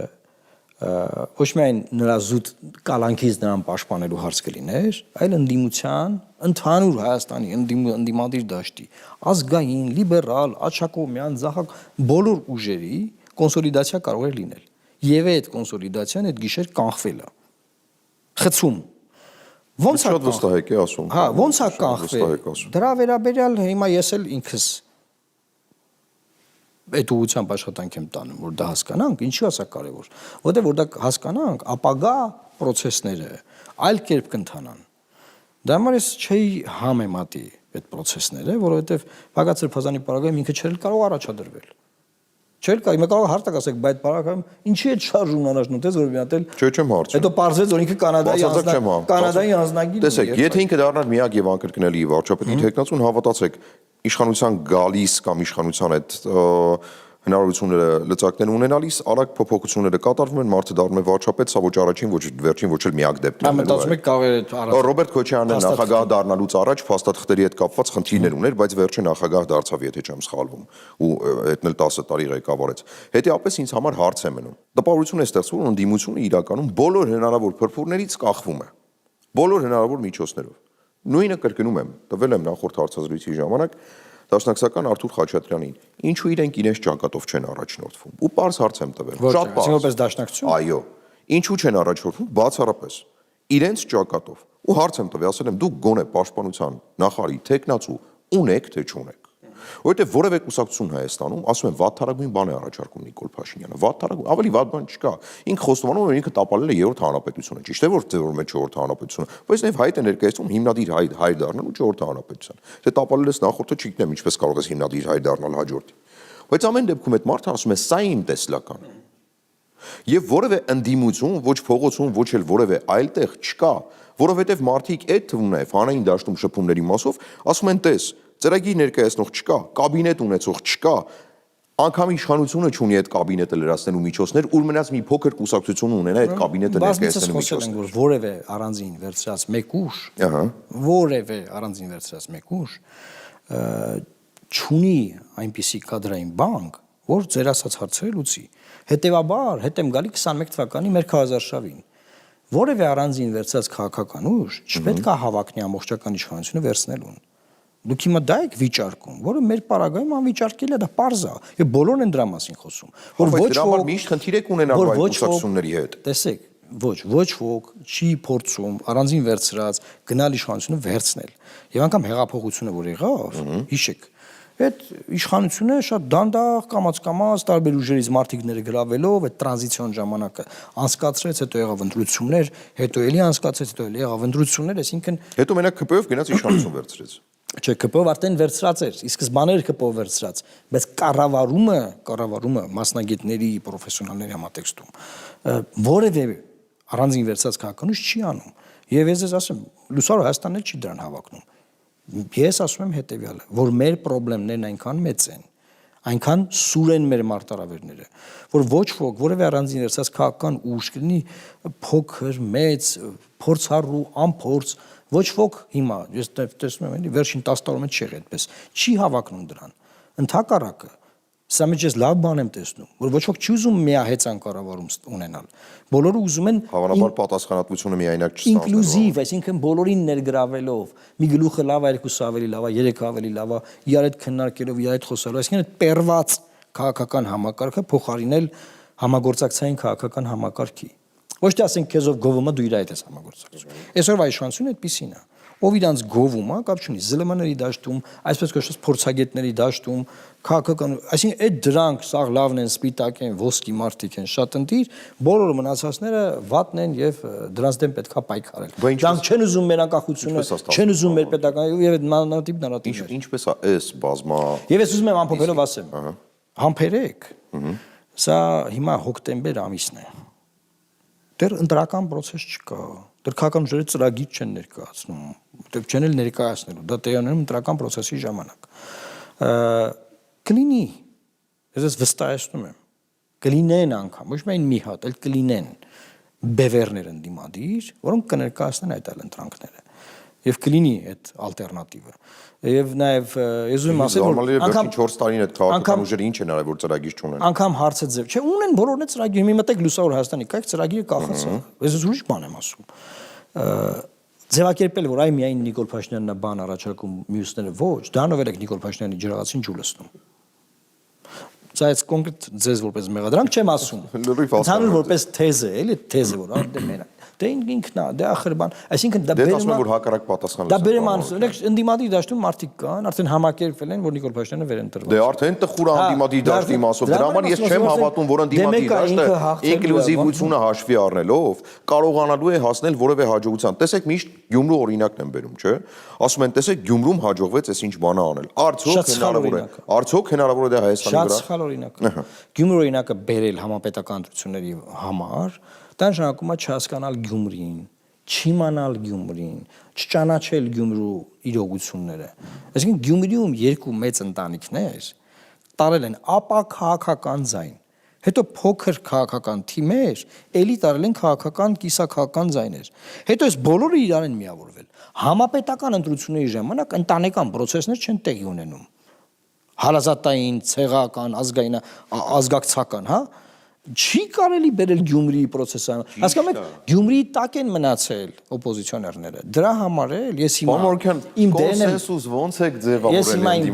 ոչ միայն նրա զուտ կալանքից նրան պաշտպանելու հարց կլիներ, այլ ընդդիմության, ընդհանուր Հայաստանի ընդդիմադիր դաշտի, ազգային, լիբերալ, աչակոմյան, ձախակ բոլոր ուժերի կոնսոլիդացիա կարող էր լինել։ Եվ այդ կոնսոլիդացիան այդ գիշեր կանխվել է։ Խցում։ Ոնց է շատ վստահ եք ասում։ Հա, ոնց է կանխվել։ Դրա վերաբերյալ հիմա ես էլ ինքս այդ ուղղությամբ աշխատանք եմ տանում, որ դա հասկանանք, ինչի է սա կարևոր, որտեղ որ դա հասկանանք, ապագա process-ները այլ կերպ կընթանան։ Դա համար ես չէի համեմատի այդ process-ները, որովհետև Բագրատ Սրբազանի պարագայում ինքը չէր կարող առաջադրվել։ Չէր կարող, հիմա կարող հարթակ ասեք, բայց պարագայում ինչի է շարժումն առաջնորդեց, որ մի հատ էլ Չեմ հարցնում։ Հետո պարզվեց, որ ինքը Կանադայի անձնագիր։ Տեսեք, եթե ինքը դառնար միակ եւ անկրկնելի վարչապետի տեխնացուն, հավատացեք, իշխանության գալիս կամ իշխանության այդ հնարավորությունները լծակներ ունենալիս, արագ փոփոխությունները կատարվում են, մարդը դառնում է վարչապետ, սա ոչ առաջին, ոչ վերջին, ոչ էլ միակ դեպքն է։ Մտածում եք կարող է առաջ։ Ռոբերտ Քոչարյանը նախագահ դառնալուց առաջ փաստաթղթերի հետ կապված խնդիրներ ուներ, բայց վերջին նախագահ դարձավ, եթե չեմ սխալվում, ու հետն էլ 10 տարի ղեկավարեց։ Հետեւաբար ինձ համար հարց է մնում։ Տպավորություն է ստեղծվում, որ ընդդիմությունը իրականում բոլոր հնարավոր փրփուրներից կախվում է։ Բոլոր հնարավոր միջոցներով։ Նույնը կրկնում եմ, տվել եմ նախորդ հարցազրույցի ժամանակ Դաշնակցական Արթուր Խաչատրյանին, ինչու իրենք իրենց ճակատով չեն առաջնորդվում։ Ու պարզ հարց եմ տվել։ Շատ պարզ։ Որպես դաշնակցություն։ Այո։ Ինչու չեն առաջնորդվում բացառապես իրենց ճակատով։ Ու հարց եմ տվել, ասել եմ, դուք գոնե պաշտպանության նախարարի տեխնացու ունեք թե չունեք։ Որովհետև որևէ կուսակցություն Հայաստանում, ասում են, վատթարագույն բան է առաջարկում Նիկոլ Փաշինյանը։ Վատթարագույն, ավելի վատ բան չկա։ Ինքը խոստովանում է, որ ինքը տապալել է 4-րդ հանրապետությունը։ Ճիշտ է, որ ձևորում է 4-րդ հանրապետությունը, բայց նաև հայտ է ներկայացնում հիմնադիր հայր դառնալու 4-րդ հանրապետության։ Թե տապալել ես նախորդը չգիտեմ, ինչպես կարող ես հիմնադիր հայր դառնալ հաջորդի։ Բայց ամեն դեպքում այդ մարդը ասում է, սա իմ տեսլականը։ Եվ որևէ ընդդիմություն, ոչ փողոցում, ոչ էլ որևէ այլ տեղ չկա, որովհետև մարդիկ այդ թվում նաև հանրային դաշտում շփումների մասով ասում են, տես, ծրագիր ներկայացնող չկա, կաբինետ ունեցող չկա, անգամ իշխանությունը չունի այդ կաբինետը լրացնելու միջոցներ, ուր մնաց մի փոքր կուսակցություն ունենա այդ կաբինետը ներկայացնելու միջոցներ։ Որ որևէ առանձին վերցրած մեկ ուժ, որևէ առանձին վերցրած մեկ ուժ չունի այնպիսի կադրային բանկ, որ ձեր ասած հարցերը լուծի։ Հետևաբար, հետ եմ գալի 21 թվականի մեր քարոզարշավին։ Որևէ առանձին վերցրած քաղաքական ուժ չպետք է հավակնի ամբողջական իշխանությունը վերցնելուն։ Դուք հիմա դա եք վիճարկում, որը մեր պարագայում անվիճարկել է, դա պարզ է։ Եվ բոլորն են դրա մասին խոսում։ Որ ոչ ոք միշտ խնդիր եք ունենալու այդ կուսակցությունների հետ։ Տեսեք, ոչ ոք չի փորձում առանձին վերցրած գնալ իշխանությունը վերցնել։ Եվ անգամ հեղափոխությունը, որ եղավ, հիշեք, այդ իշխանությունը շատ դանդաղ կամաց տարբեր ուժերից մարդիկ ներգրավելով այդ տրանզիցիոն ժամանակը անցկացրեց, հետո եղավ ընտրություններ, հետո էլի անցկացրեց, հետո էլի եղավ ընտրություններ, այսինքն հետո մենակ ԿՊ-ով գնաց իշխանություն վերցրեց։ Չէ, ԿՊ-ով արդեն վերցրած էր, ի սկզբանե էր ԿՊ-ով վերցրած, բայց կառավարումը մասնագետների, պրոֆեսիոնալների համատեքստում որևէ առանձին վերցրած քաղաքականուց չի անում։ Եվ ես ասեմ, Լուսարո Հայաստանն էլ չի դրան հավակնում։ Ես ասում եմ հետևյալը, որ մեր խնդիրներն այնքան մեծ են, այնքան սուր են մեր մարտահրավերները, որ ոչ ոք որևէ առանձին երեսած քաղաքական ուժ կլինի փոքր, մեծ, փորձառու, անփորձ, ոչ ոք հիմա ես տեսնում եմ էլի վերջին 10 տարում չի եղել այդպես, չի հավակնում դրան։ Ընդհակառակը սա մեջ ես լավ բան եմ տեսնում, որ ոչ ոք չի ուզում միահեծան կառավարում ունենալ։ Բոլորը ուզում են Հավանաբար պատասխանատվությունը միայնակ չստանձնելու։ ինկլյուզիվ, այսինքն բոլորին ներգրավելով, մի գլուխը լավ է, երկուսը ավելի լավ է, երեքը ավելի լավ է, իրար հետ քննարկելով, իրար հետ խոսալով, այսինքն այդ պերված քաղաքական համակարգը փոխարինել համագործակցային քաղաքական համակարգի։ Ոչ թե ասենք քեզով գովումը դու իր հետ ես համագործակցում։ Այսօրվա իշխանությունը այդպեսին է։ Ով իրանց գովում է, կապ չունի, ԶԼՄ-ների դաշտում, այսպես կոչված փորձագետների դաշտում, քաղաքական, այսինքն այդ դրանք սաղ լավն են, սպիտակ են, ոսկի մարդիկ են, շատ ընտիր, բոլորը մնացածները վատն են եւ դրանց դեմ պետքա պայքարել։ Դրանք չեն ուզում մեր անկախությունը, չեն ուզում մեր պետական եւ այդ մանրատիպ նարատիվները։ Ինչպես է այս բազմա։ Եվ ես ուզում եմ ամփոփելով ասեմ։ Համբերեք։ Սա հիմա հոկտեմբեր ամիսն է։ Դեռ ընտրական process չկա։ Դեռ քաղաքական ուժերը ծրագիր չեն ներկայացնում, դեռ չեն էլ ներկայացնելու։ Դա տեղի ունենում ընտրական process-ի ժամանակ։ Կլինի, ես վստահեցնում եմ, կլինեն անգամ, ոչ միայն մի հատ, այլ կլինեն բևեռներ ընդդիմադիր, որոնք կներկայացնեն այդ այլ ընտրանքները։ Եվ կլինի այդ ալտերնատիվը։ Եվ նաև ես ուզում եմ ասել, որ անգամ 4 տարին այդ քաղաքական ուժերը ինչ են արել, որ ծրագիր չունեն։ Անգամ հարցը ձև, չէ, ունեն բոլորն է ծրագիր, մի մտեք լուսավոր Հայաստանի կայք ծրագիրը կախած է։ Ես ուրիշ բան եմ ասում։ Ձևակերպել, որ այ միայն Նիկոլ Փաշինյանն է բան առաջարկում, մյուսները ոչ, դրանով էլ է Նիկոլ Փաշինյանի ջրաղացին ջուլսնում։ Սա այս կոնկրետ ձեզ որպես մեղադրանք չեմ ասում։ Ընդհանուր որպես թեզ է, էլի թեզը որ դե մենակ։ Դե ինքնա, դե ախր բան, այսինքն դա բերում է որ հակառակ պատասխանատվություն։ Դա բերում անցնեք ընդդիմադի դաշտում մարդիկ կան, արդեն համակերպվել են, որ Նիկոլ Փաշինյանը վերընտրված։ Դե արդեն տխուր ընդդիմադի դաշտի մասով։ Դրա համար ես չեմ հավատում, որ ընդդիմադի դաշտը ինկլյուզիվությունը հաշվի առնելով կարողանալու է հասնել որևէ հաջողության։ Տեսեք, միշտ Գյումրու օրինակն եմ բերում, չէ՞։ Ասում են, տեսեք, Գյումրում հաջողվեց այս ինչ բանը անել։ Արդյոք հնարավոր է դա Հայաստանի վրա։ Շատ սխալ օրինակ է։ Գյումրու օրինակը բերել համապետական ընտրությունների համար դա նշանակում է չհասկանալ Գյումրին, չիմանալ Գյումրին, չճանաչել Գյումրու իրողությունները։ Այսինքն Գյումրիում երկու մեծ ընտանիքներ տարել են ապա քաղաքական ձայն, հետո փոքր քաղաքական թիմեր, ելի տարել են քաղաքական կիսաքաղաքական ձայներ։ Հետո այս բոլորը իրար են միավորվել։ Համապետական ընտրությունների ժամանակ ընտանեկան process-ներ չեն տեղի ունենում։ Հարազատային, ցեղական, ազգակցական, հա։ Չի կարելի բերել Գյումրիի process-ը։ Հասկանում եք, Գյումրիի տակ են մնացել օպոզիցիոներները։ Դրա համար էլ ես հիմա իմ կոնսենսուս ոնց եք ձևավորել ես հիմա իմ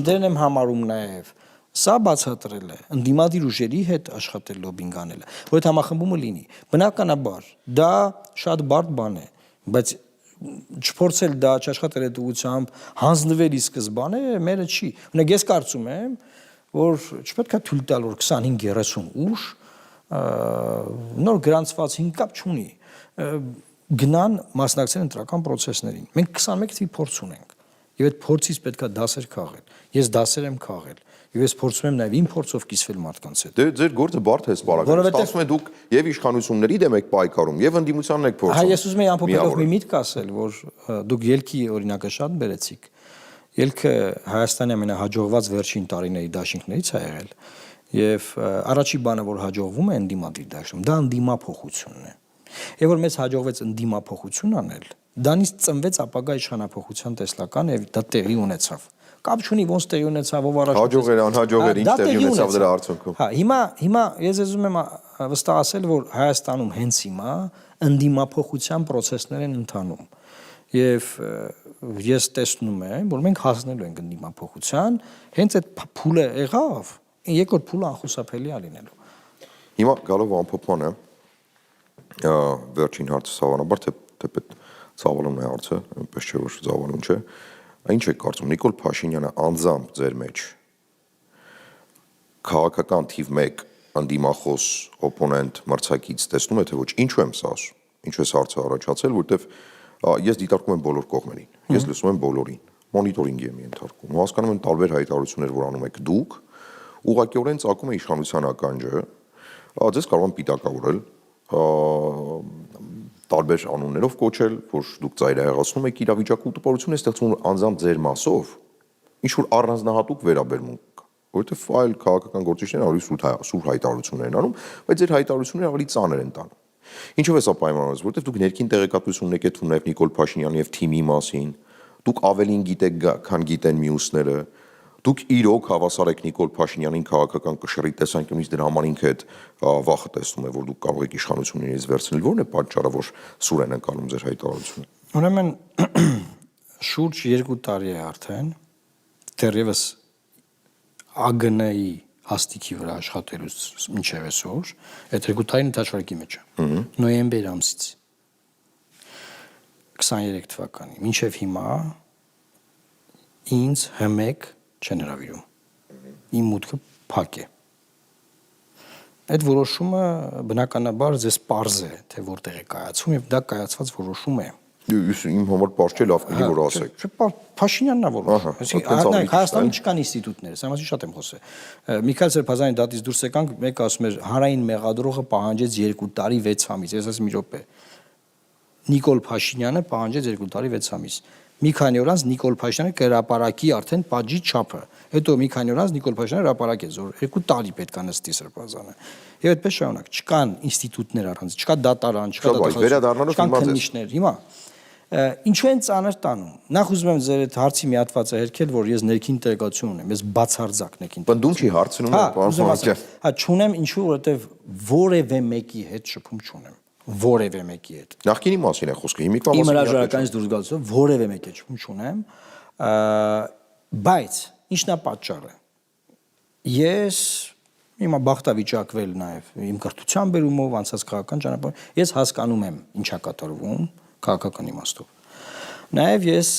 դերն եմ համարում նաև սա բացատրել է ընդդիմադիր ուժերի հետ աշխատել լոբինգ անելը, որ այդ համախմբումը լինի։ Բնականաբար դա շատ բարդ բան է, բայց չփորձել դա չաշխատել այդ ուղղությամբ հանձնվելի սկզբանը մերը չի։ Ունեք ես կարծում եմ որ չպետք է թույլ տալ որ 25-30 ուժ նոր գրանցված հինգ կապ չունի գնան մասնակցեն ընտրական process-ներին։ Մենք 21 թվի փորձ ունենք եւ այդ փորձից պետք է դասեր քաղել։ Ես դասեր եմ քաղել եւ ես փորձում եմ նաեւ իմ փորձով կիսվել մարդկանց հետ։ Դե ձեր գործը բարդ է սպառակալ։ Ասում եք դուք եւ իշխանությունների դեմ եք պայքարում եւ ընդդիմությանն եք փորձում։ Հա ես ուզում եմ ամփոփելով մի միտք ասել, որ դուք ելքի օրինակը շատ բերեցիք։ Ելքը Հայաստանի ամենահաջողված վերջին տարիների դաշինքներից է եղել եւ առաջի բանը որ հաջողվում է ընդդիմադիր դաշտում դա ընդդիմափոխությունն է եւ որ մեզ հաջողվեց ընդդիմափոխություն անել դանից ծնվեց ապագա իշխանափոխության տեսլական եւ դա տեղի ունեցավ կապ չունի ոնց տեղի ունեցավ ով առաջ հաջող էր անհաջող էր ինչ տեղի ունեցավ դրա արդյունքում հա հիմա ես ուզում եմ վստահ ասել որ Հայաստանում հենց հիմա ընդդիմափոխության process-ներ են ընթանում եւ ես տեսնում եմ, որ մենք հասնելու ենք ընդդիմափոխության, հենց այդ փուլը եղավ, երկրորդ փուլը անխուսափելի է լինելու։ Հիմա գալով ամփոփմանը, վերջին հարցը սովորաբար թեպետ ցավալուն է հարցը, այնպես չէ որ ցավալուն չէ։ Ինչ եք կարծում Նիկոլ Փաշինյանը անձամբ ձեր մեջ քաղաքական թիվ 1 ընդդիմախոս օպոնենտ մրցակից տեսնում է թե ոչ, ինչու եմ սա ասում, ինչու է հարցը առաջացել, որտեվ ես դիտարկում եմ բոլոր կողմերին, ես լսում եմ բոլորին, մոնիտորինգի եմ ենթարկում, հասկանում եմ տարբեր հայտարարություններ, որ անում եք դուք, ուղղակիորեն ծագում է իշխանության ականջը, ձեզ կարող են պիտակավորել, տարբեր անուններով կոչել, որ դուք ծայրահեղացնում եք իրավիճակը ու տպավորություն է ստեղծում անձամբ ձեր մասով, ինչ որ առանձնահատուկ վերաբերմունք կա։ որովհետև այլ քաղաքական գործիչներ ավելի սուր հայտարարություններ են անում, բայց ձեր հայտարարությունները ավելի ծանր են տանում։ Ինչով է սա պայմանավորված, որովհետև դուք ներքին տեղեկատվություն եք ունենում նաև Նիկոլ Փաշինյանի եւ թիմի մասին, դուք ավելին գիտեք, քան գիտեն մյուսները, դուք իրոք հավասար եք Նիկոլ Փաշինյանին քաղաքական կշռի տեսանկյունից, դրա համար ինքը այդ վախը տեսնում է, որ դուք կարող եք իշխանություններից վերցնել, որն է պատճառը, որ սուր են անցնում ձեր հայտարարությունը։ Ուրեմն շուրջ 2 տարի է արդեն դեռևս ԱԳՆ-ի հաստիքի վրա աշխատելուց մինչև այսօր, այդ 2 տարին ընթացքի մեջ է։ Նոյեմբեր ամսից 23 թվականի մինչև հիմա ինձ հմեկ չեն հրավիրում։ Իմ մուտքը փակ է։ Այդ որոշումը բնականաբար ձեզ պարզ է, թե որտեղ է կայացում եւ դա կայացված որոշում է։ Իմ համար պարզ չէ, լավ կլինի որ ասեք։ Փաշինյանն է որոշում։ Այսինքն Հայաստանում չկան ինստիտուտներ, սա մասին շատ եմ խոսել։ Միքայել Սերբազյանի դատից դուրս եկանք, մեկը ասում էր հանրային մեղադրողը պահանջեց 2 տարի 6 ամիս։ Ես ասում մի րոպե։ Նիկոլ Փաշինյանը պահանջեց 2 տարի 6 ամիս։ Մի քանի օր անց Նիկոլ Փաշինյանը կհրապարակի արդեն պատժի չափը։ Հետո մի քանի օր անց Նիկոլ Փաշինյանը հրապարակեց, որ 2 տարի պետք է նստի Սերբազյանը։ Եվ այդպես շարունակ, չկան ինստիտուտներ առանց, չկա դատարան, չկա դատախազություն։ Հիմա ինչու են ծանր տանում։ Նախ ուզում եմ ձեր այդ հարցի մի հատվածը հերքել, որ ես ներքին տեղեկատվություն ունեմ, ես բացարձակ ներքին։ Բնդում չի հարցնում եմ, պարոն Մամիկյան։ Հա, չունեմ, ինչու, որովհետև որևէ մեկի հետ շփում չունեմ։ Որևէ մեկի հետ։ Նախկինի մասին է խոսքը, հիմիկվա մասին։ Իմ հրաժարականից դուրս գալուց որևէ մեկի հետ շփում չունեմ, բայց ի՞նչն է պատճառը։ Ես հիմա բախտավիճակվել նաև իմ կրթության բերումով անցած քաղաքական ճանապարհով, ես հասկանում եմ ինչա կատարվում քաղաքական իմաստով։ Նաև ես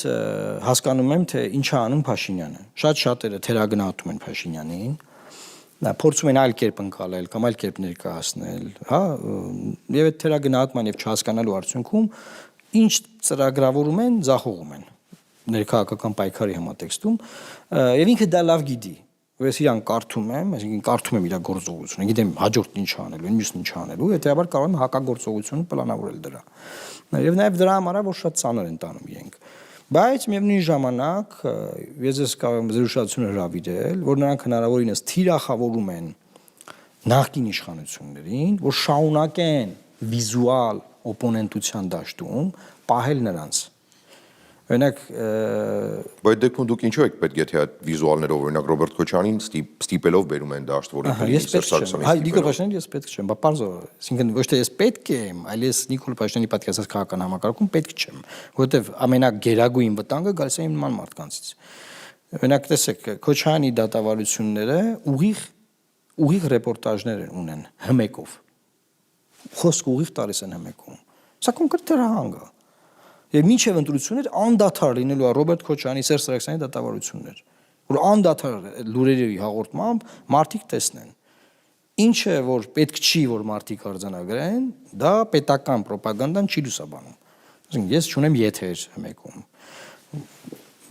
հասկանում եմ, թե ինչա անում Փաշինյանը։ Շատ շատերը թերագնահատում են Փաշինյանին, փորձում են այլ կերպ ընկալել կամ այլ կերպ ներկայացնել, հա, եւ այդ թերագնահատման եւ չհասկանալու արդյունքում ինչ ծրագրավորում են, ձախողում են ներքաղաքական պայքարի համատեքստում, եւ ինքը դա լավ գիտի։ Ես իրան կարդում եմ, այսինքն կարդում եմ իր գործողությունը, գիտեմ հաջորդ ինչ անելու, մյուսն ինչ անելու, հետեւաբար կարող եմ հակագործողություն պլանավորել դրա։ Եվ նաև դրա համար է, որ շատ ծանր են տանում իրենք։ Բայց միևնույն ժամանակ ես կարող եմ ձեր ուշադրությունը հրավիրել, որ նրանք հնարավորինս թիրախավորում են նախկին իշխանություններին, որ շարունակեն վիզուալ օպոնենտության դաշտում պահել նրանց։ Օրինակ, բայց դեպքում դուք ինչու եք պետք եթե այդ վիզուալներով օրինակ Ռոբերտ Քոչարյանին ստիպելով բերում են դաշտ, որը Նիկոլ Փաշինյանը ես պետք չեմ, բա պարզո, այսինքն ոչ թե ես պետք եմ, այլ ես Նիկոլ Փաշինյանի պատկերացած քաղաքական համակարգում պետք չեմ, որովհետև ամենագերագույն վտանգը գալիս է իմ նման մարդկանցից։ Օրինակ, տեսեք, Քոչարյանի դատավարությունները ուղիղ ռեպորտաժներ ունեն հմեկով։ Խոսքը ուղիղ տալիս են հմեկում։ Սա կոնկրետ հրահանգ է։ Եվ մինչև ընտրություններ անդադար լինելու է Ռոբերտ Քոչարյանի, Սերժ Սարգսյանի դատավարություններ, որ անդադար լուրերի հաղորդմամբ մարդիկ տեսնեն։ Ինչը որ պետք չի, որ մարդիկ արձանագրեն, դա պետական ռոպագանդան չի լուսաբանում։ Այսինքն ես չունեմ եթեր հմեկում,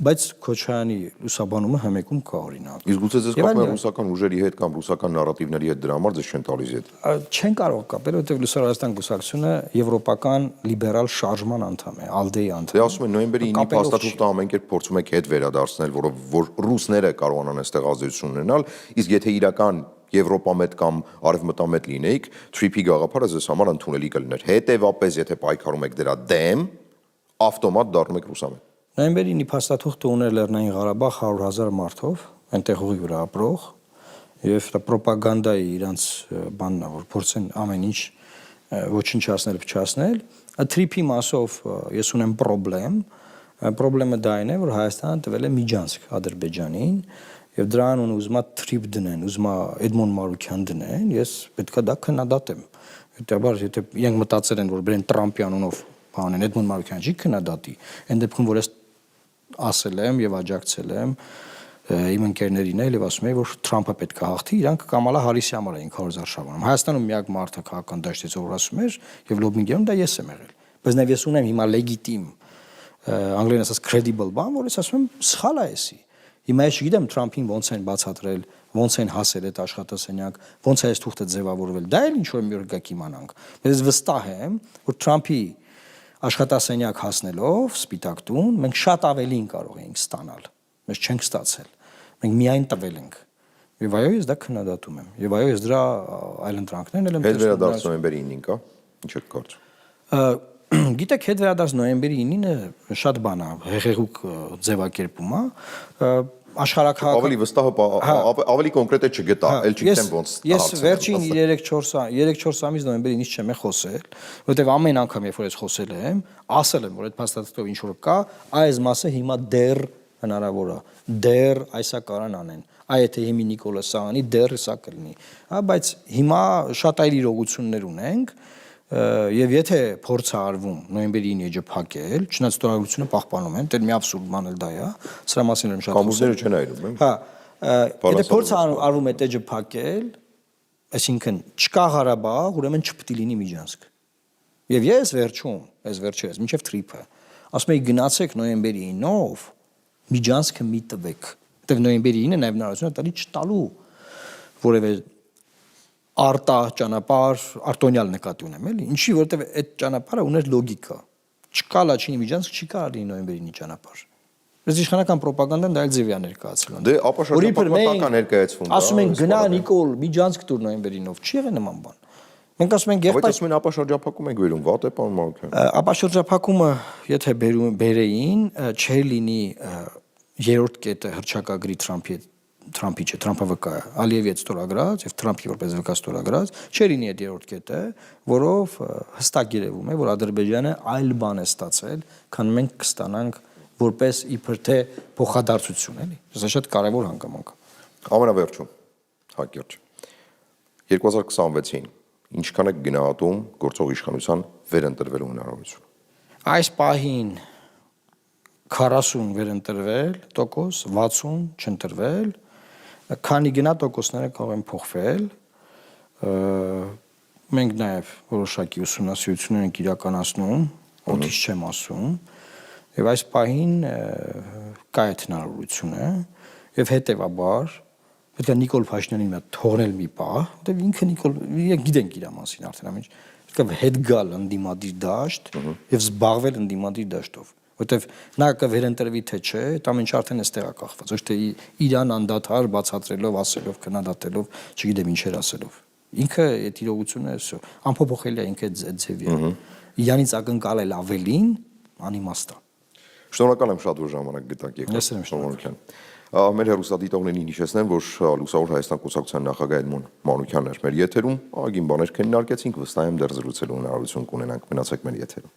բայց Քոչարյանի լուսաբանումը հմեկում կա օրինակ։ Իսկ գուցե ձեզ կապել ռուսական ուժերի հետ կամ ռուսական նարատիվների հետ դրա համար ձեզ չեն տալիս հետ։ Չեն կարող կապել, որովհետև Լուսարարստան կուսակցությունը եվրոպական լիբերալ շարժման անդամ է, ԱԼԴ-ի անդամ։ Դե ասում են նոյեմբերի 9-ի փաստաթուղթը ամեն կերպ փորձում եք հետ վերադարձնել, որ ռուսները կարողանան այստեղ ազդեցություն ունենալ, իսկ եթե իրական եվրոպամետ կամ արևմտամետ լինեիք, TRIP-ի գաղափարը ձեզ համար ընդունելի կլիներ։ Հետևապես, եթե պայքարում եք դրա դեմ, ավտոմատ դառնում եք ռուսամետ։ Նոյեմբերի 9-ի փաստաթուղթը ուներ Լեռնային Ղարաբաղ 100,000 մարդով, այնտեղ ուղի վրա ապրող, եւ դա ռոպագանդայի իրանց բանն է, որ փորձեն ամեն ինչ ոչնչացնել, փչացնել։ TRIP-ի մասով ես ունեմ պրոբլեմը դա այն է, որ Հայաստանը տվել է Միջանցք Ադրբեջանին եւ դրան ուզում է TRIP դնեն, ուզում է Էդմոն Մարուքյան դնեն, ես պետքա դա քննադատեմ։ Հետաբար եթե իրենք մտածել են, որ բրեն Տրամպի անունով բանեն, Էդմոն Մարուքյան չի քննադատի, այն դեպքում որ ես ասել եմ եւ աջակցել եմ իմ ընկերներին էլ եւ ասում եմ որ Թրամփը պետք է հաղթի, իրանք Կամալա Հարիսի համար էին 100,000 շավանում։ Հայաստանում միակ մարդը քաղաքական դաշտից որ ասում էր եւ լոբինգերում դա ես եմ եղել։ Բայց նաեւ ես ունեմ հիմա լեգիտիմ անգլերեն ասած credible բան, որ ես ասում եմ սխալ է էսի։ Հիմա ես չգիտեմ Թրամփին ոնց են բացատրել, ոնց են հասել այդ աշխատասենյակ, ոնց է այս թուղթը ձևավորվել։ Դա էլ ինչ որ մի օր գա կիմանանք։ Ես վստահ եմ, որ Թրամփի աշխատասենյակ հասնելով Սպիտակ տուն մենք շատ ավելին կարող էինք ստանալ։ Մենք չենք ստացել։ Մենք միայն տվել ենք։ Եվ այո, ես դա քննադատում եմ։ Եվ այո, ես դրա այլընտրանքներն եմ Հետ վերադարձ նոյեմբերի 9-ին կա։ Ինչ եք կարծում։ Գիտեք, հետ վերադարձ նոյեմբերի 9-ը շատ բան է, հեղեղուկ ձևակերպում է։ Աշխարհակահաղ Ավելի վստահ ավելի կոնկրետ է չգտա, այլ չգիտեմ ոնց։ Ես վերջին 3-4 ամիս նոյեմբերի 9-ից չեմ խոսել, որովհետև ամեն անգամ երբ որ ես խոսել եմ, ասել եմ, որ այդ փաստաթղթով ինչ որ կա, այս մասը հիմա դեռ հնարավոր է, դեռ այսա կարան անեն։ Այ եթե հիմի Նիկոլը սա անի, դեռ սա կլինի։ Բայց հիմա շատ այլ իրողություններ ունենք, եւ եթե փորձ է արվում նոյեմբերի 9-ի էջը փակել, չնայած ստորագրությունը պահպանում են, դեռ մի աբսուրդ բան էլ դա է, սրա մասին եմ շատ Կամուզները չեն այրում, հա, եթե փորձ է արվում այդ էջը փակել, այսինքն չկա Ղարաբաղ, ուրեմն չպետք է լինի Միջանցք։ Եվ ես վերջում, վերջերս, մինչև թրիփը, ասում եի գնացեք նոյեմբերի 9-ով Միջանցքը մի տվեք։ Որտեղ նոյեմբերի 9-ը նաև հնարավորություն է տալի չտալու որևէ արտա ճանապարհ, արտոնյալ նկատի ունեմ, էլի։ Ինչի, որովհետև այդ ճանապարհը ուներ լոգիկա։ Չկա Լաչինի Միջանցք, չի կարող լինի նոյեմբերի 9-ի ճանապարհ։ Այս իշխանական ռոպագանդան դա էլ ձևի ներկայացել են։ Դե ապա շրջապատական ներկայացվում է։ Ասում են գնա Նիկոլ Միջանցք տուր նոյեմբերի 9-ով, չի եղել նման բան։ Մենք ասում ենք եղբայր ասում են ապա շրջապակում ենք վերում, վատ է պարոն Մանուկյան։ Ապա շրջապակումը եթե բերեին, չէր լինի երրորդ կետը հռչակագրի Թրամփի չէ, Թրամփը վկա է, Ալիևի հետ ստորագրած եւ Թրամփի որպես վկա ստորագրած, չէր լինի այդ երրորդ կետը, որով հստակ երևում է, որ Ադրբեջանը այլ բան է ստացել, քան մենք կստանանք որպես իբր թե փոխադարձություն, էլի։ Դա շատ կարևոր հանգամանք է։ Ամենավերջում, հակիրճ 2026-ին ինչքան եք գնահատում գործող իշխանության վերընտրվելու հնարավորությունը։ Այս պահին 40 վերընտրվել տոկոս, 60 չընտրվել, քանի գնա տոկոսները կարող են փոխվել։ Մենք նաև որոշակի ուսումնասիրություններ ենք իրականացնում, օդից չեմ ասում, եւ այս պահին կա այդ հնարավորությունը եւ հետեւաբար պետք է Նիկոլ Փաշինյանին նա թողնել մի պահ, որտեղ ինքը Նիկոլ գիտենք իր մասին արդեն ամեն ինչ, պետք է հետ գալ ընդդիմադիր դաշտ եւ զբաղվել ընդդիմադիր դաշտով, որտեղ նա կվերընտրվի թե չէ, այդ ամեն ինչը արդեն էստեղ է կախված, ոչ թե իրան անդադար բացատրելով, ասելով, քննադատելով, չգիտեմ ինչեր ասելով։ Ինքը այդ իրողությունը անփոփոխելի է, ինքը այդ ձևի է։ Իրանից ակնկալել ավելին անիմաստ է։ Շնորհակալ եմ շատ որ ժամանակ գտաք եկեք Մանուկյան։ Մեր հեռուստադիտողներին հիշեցնեմ, որ Լուսավոր Հայաստան կուսակցության նախագահ Էդմոն Մանուկյանն էր մեր եթերում, ագին բաներ քննարկեցինք, վստահ եմ դեռ զրուցելու հնարավորություն կունենանք, մնացեք մեր եթերում։